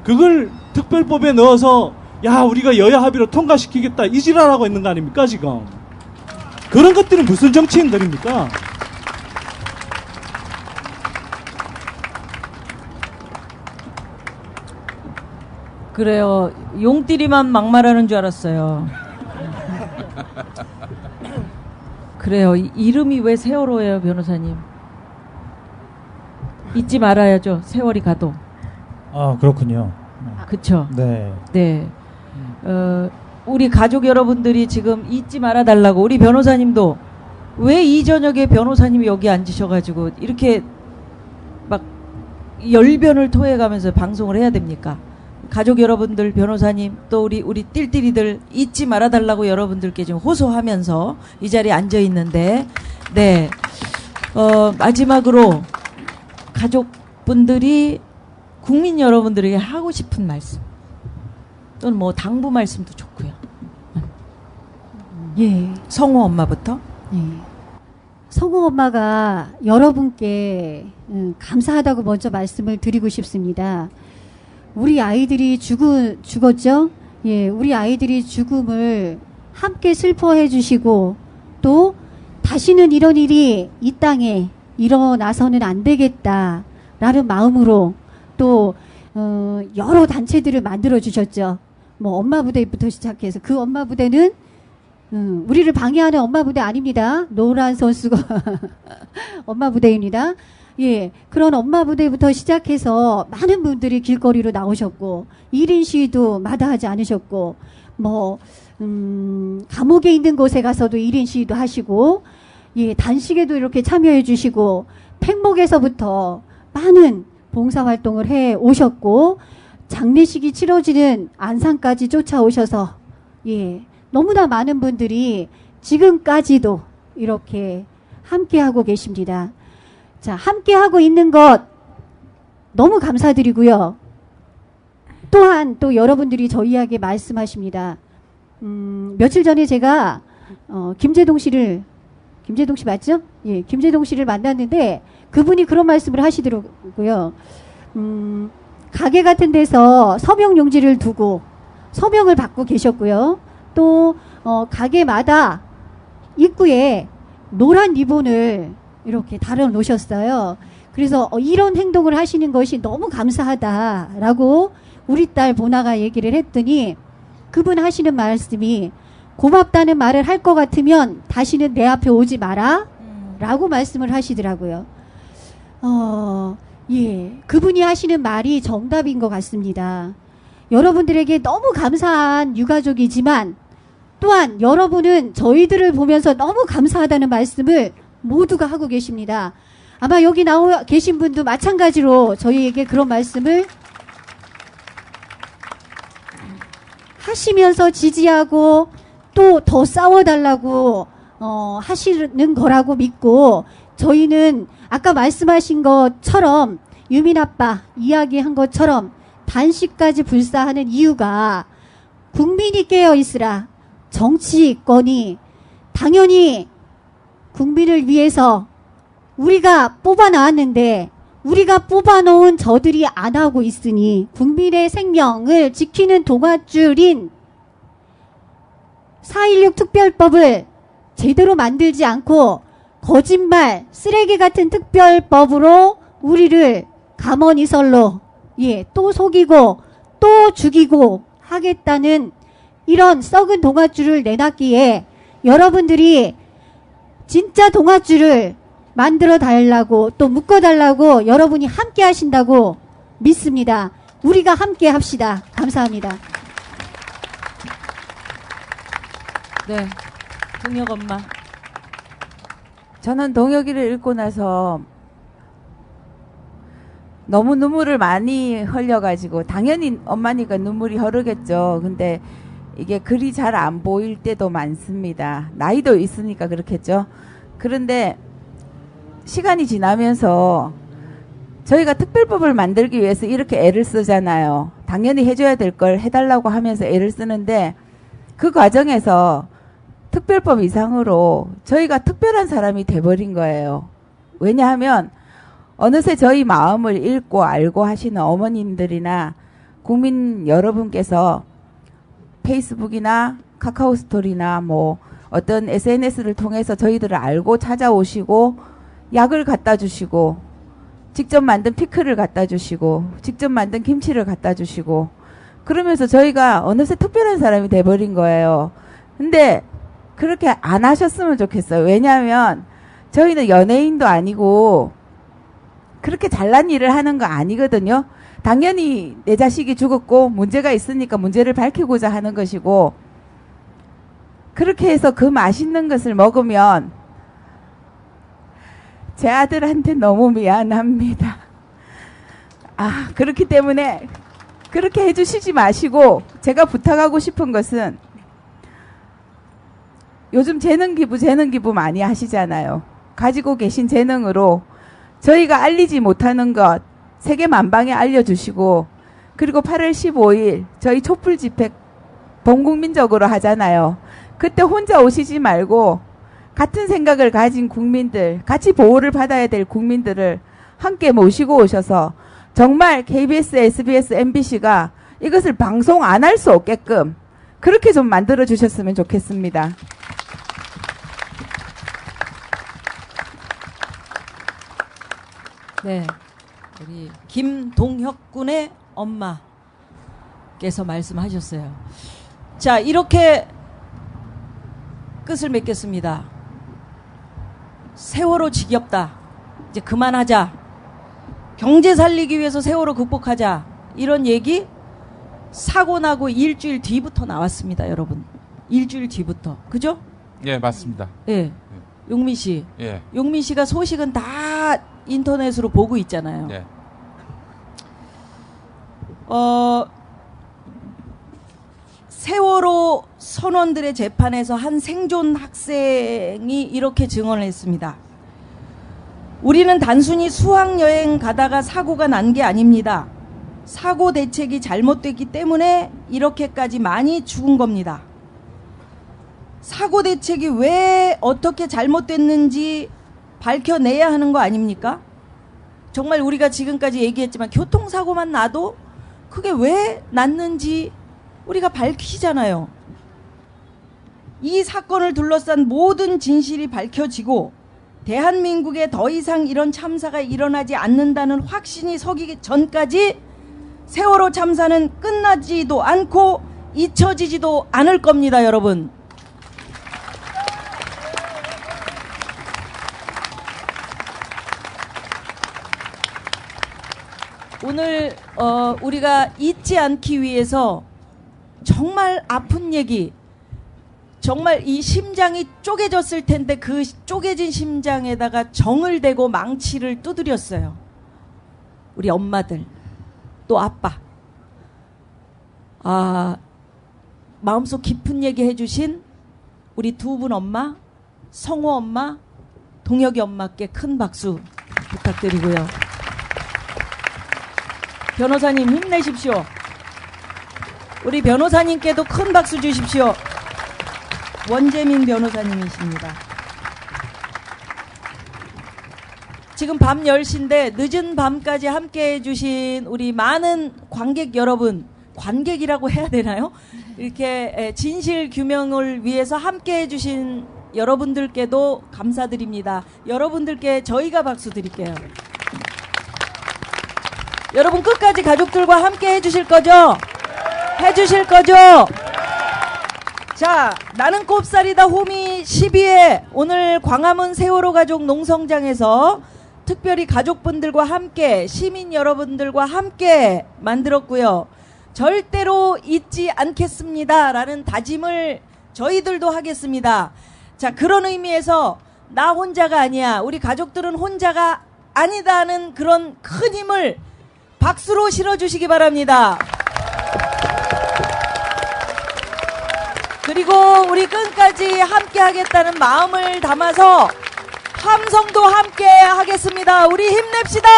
그걸 특별법에 넣어서 야 우리가 여야 합의로 통과시키겠다 이 지랄하고 있는 거 아닙니까 지금. 그런 것들은 무슨 정치인들입니까? 그래요. 용띠리만 막말하는 줄 알았어요. 그래요. 이름이 왜 세월호예요, 변호사님? 잊지 말아야죠. 세월이 가도. 아, 그렇군요. 그쵸? 네. 네. 우리 가족 여러분들이 지금 잊지 말아달라고, 우리 변호사님도 왜 이 저녁에 변호사님이 여기 앉으셔가지고 이렇게 막 열변을 토해가면서 방송을 해야 됩니까? 가족 여러분들, 변호사님, 또 우리 띨띨이들 잊지 말아달라고 여러분들께 지금 호소하면서 이 자리에 앉아 있는데, 네. 마지막으로 가족분들이 국민 여러분들에게 하고 싶은 말씀, 또는 뭐 당부 말씀도 좋고요. 예. 성호 엄마부터. 예. 성호 엄마가 여러분께 감사하다고 먼저 말씀을 드리고 싶습니다. 우리 아이들이 죽었죠? 예, 우리 아이들이 죽음을 함께 슬퍼해 주시고 또 다시는 이런 일이 이 땅에 일어나서는 안 되겠다라는 마음으로 또 여러 단체들을 만들어 주셨죠. 뭐 엄마 부대부터 시작해서 그 엄마 부대는 우리를 방해하는 엄마 부대 아닙니다. 노란 선수가 엄마 부대입니다. 예, 그런 엄마 부대부터 시작해서 많은 분들이 길거리로 나오셨고 1인 시위도 마다하지 않으셨고 뭐 감옥에 있는 곳에 가서도 1인 시위도 하시고 예, 단식에도 이렇게 참여해 주시고 팽목에서부터 많은 봉사활동을 해 오셨고 장례식이 치러지는 안산까지 쫓아오셔서 예, 너무나 많은 분들이 지금까지도 이렇게 함께하고 계십니다. 자, 함께하고 있는 것 너무 감사드리고요. 또한 또 여러분들이 저희에게 말씀하십니다. 며칠 전에 제가 김재동 씨 맞죠? 예, 김재동 씨를 만났는데 그분이 그런 말씀을 하시더라고요. 가게 같은 데서 서명 용지를 두고 서명을 받고 계셨고요. 또 가게마다 입구에 노란 리본을 이렇게 달아 놓으셨어요. 그래서 이런 행동을 하시는 것이 너무 감사하다라고 우리 딸 보나가 얘기를 했더니 그분 하시는 말씀이 고맙다는 말을 할 것 같으면 다시는 내 앞에 오지 마라 라고 말씀을 하시더라고요. 예, 그분이 하시는 말이 정답인 것 같습니다. 여러분들에게 너무 감사한 유가족이지만 또한 여러분은 저희들을 보면서 너무 감사하다는 말씀을 모두가 하고 계십니다. 아마 여기 나와 계신 분도 마찬가지로 저희에게 그런 말씀을 하시면서 지지하고 또 더 싸워달라고 하시는 거라고 믿고 저희는 아까 말씀하신 것처럼 유민 아빠 이야기한 것처럼 단식까지 불사하는 이유가 국민이 깨어 있으라. 정치권이 당연히 국민을 위해서 우리가 뽑아 나왔는데 우리가 뽑아 놓은 저들이 안 하고 있으니 국민의 생명을 지키는 동아줄인 4.16 특별법을 제대로 만들지 않고 거짓말, 쓰레기 같은 특별법으로 우리를 감언이설로 또 속이고 또 죽이고 하겠다는 이런 썩은 동아줄을 내놨기에 여러분들이 진짜 동아줄을 만들어 달라고 또 묶어 달라고 여러분이 함께 하신다고 믿습니다. 우리가 함께 합시다. 감사합니다. 네, 동혁 엄마. 저는 동혁이를 읽고 나서 너무 눈물을 많이 흘려가지고 당연히 엄마니까 눈물이 흐르겠죠. 근데 이게 글이 잘 안 보일 때도 많습니다. 나이도 있으니까 그렇겠죠. 그런데 시간이 지나면서 저희가 특별법을 만들기 위해서 이렇게 애를 쓰잖아요. 당연히 해줘야 될 걸 해달라고 하면서 애를 쓰는데 그 과정에서 특별법 이상으로 저희가 특별한 사람이 돼버린 거예요. 왜냐하면 어느새 저희 마음을 읽고 알고 하시는 어머님들이나 국민 여러분께서 페이스북이나 카카오 스토리나 뭐 어떤 SNS를 통해서 저희들을 알고 찾아오시고 약을 갖다 주시고 직접 만든 피클을 갖다 주시고 직접 만든 김치를 갖다 주시고 그러면서 저희가 어느새 특별한 사람이 돼버린 거예요. 근데 그렇게 안 하셨으면 좋겠어요. 왜냐하면 저희는 연예인도 아니고 그렇게 잘난 일을 하는 거 아니거든요. 당연히 내 자식이 죽었고 문제가 있으니까 문제를 밝히고자 하는 것이고 그렇게 해서 그 맛있는 것을 먹으면 제 아들한테 너무 미안합니다. 그렇기 때문에 그렇게 해주시지 마시고 제가 부탁하고 싶은 것은 요즘 재능 기부 많이 하시잖아요. 가지고 계신 재능으로 저희가 알리지 못하는 것 세계 만방에 알려주시고 그리고 8월 15일 저희 촛불 집회 범국민적으로 하잖아요. 그때 혼자 오시지 말고 같은 생각을 가진 국민들, 같이 보호를 받아야 될 국민들을 함께 모시고 오셔서 정말 KBS, SBS, MBC가 이것을 방송 안 할 수 없게끔 그렇게 좀 만들어 주셨으면 좋겠습니다. 네, 우리 김동혁 군의 엄마께서 말씀하셨어요. 자, 이렇게 끝을 맺겠습니다. 세월호 지겹다. 이제 그만하자. 경제 살리기 위해서 세월호 극복하자. 이런 얘기 사고 나고 일주일 뒤부터 나왔습니다, 여러분. 일주일 뒤부터. 그죠? 예, 맞습니다. 예. 용민 씨. 예. 용민 씨가 소식은 다 인터넷으로 보고 있잖아요. 예. 세월호 선원들의 재판에서 한 생존 학생이 이렇게 증언을 했습니다. 우리는 단순히 수학여행 가다가 사고가 난 게 아닙니다. 사고 대책이 잘못됐기 때문에 이렇게까지 많이 죽은 겁니다. 사고 대책이 왜 어떻게 잘못됐는지 밝혀내야 하는 거 아닙니까? 정말 우리가 지금까지 얘기했지만 교통사고만 나도 그게 왜 났는지 우리가 밝히잖아요. 이 사건을 둘러싼 모든 진실이 밝혀지고 대한민국에 더 이상 이런 참사가 일어나지 않는다는 확신이 서기 전까지 세월호 참사는 끝나지도 않고 잊혀지지도 않을 겁니다, 여러분. 오늘 우리가 잊지 않기 위해서 정말 아픈 얘기, 정말 이 심장이 쪼개졌을 텐데 그 쪼개진 심장에다가 정을 대고 망치를 두드렸어요. 우리 엄마들, 또 아빠. 마음속 깊은 얘기 해주신 우리 두 분 엄마, 성호 엄마, 동혁이 엄마께 큰 박수 부탁드리고요. 변호사님 힘내십시오. 우리 변호사님께도 큰 박수 주십시오. 원재민 변호사님이십니다. 지금 밤 10시인데 늦은 밤까지 함께 해주신 우리 많은 관객 여러분, 관객이라고 해야 되나요? 이렇게 진실 규명을 위해서 함께 해주신 여러분들께도 감사드립니다. 여러분들께 저희가 박수 드릴게요. 여러분 끝까지 가족들과 함께 해주실 거죠? 해주실 거죠? 자, 나는 꼽살이다 호미 12회 오늘 광화문 세월호 가족 농성장에서 특별히 가족분들과 함께 시민 여러분들과 함께 만들었고요. 절대로 잊지 않겠습니다 라는 다짐을 저희들도 하겠습니다. 자, 그런 의미에서 나 혼자가 아니야, 우리 가족들은 혼자가 아니다는 그런 큰 힘을 박수로 실어주시기 바랍니다. 그리고 우리 끝까지 함께 하겠다는 마음을 담아서 함성도 함께 하겠습니다. 우리 힘냅시다.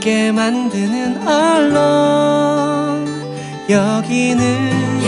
함께 만드는 언론, 여기는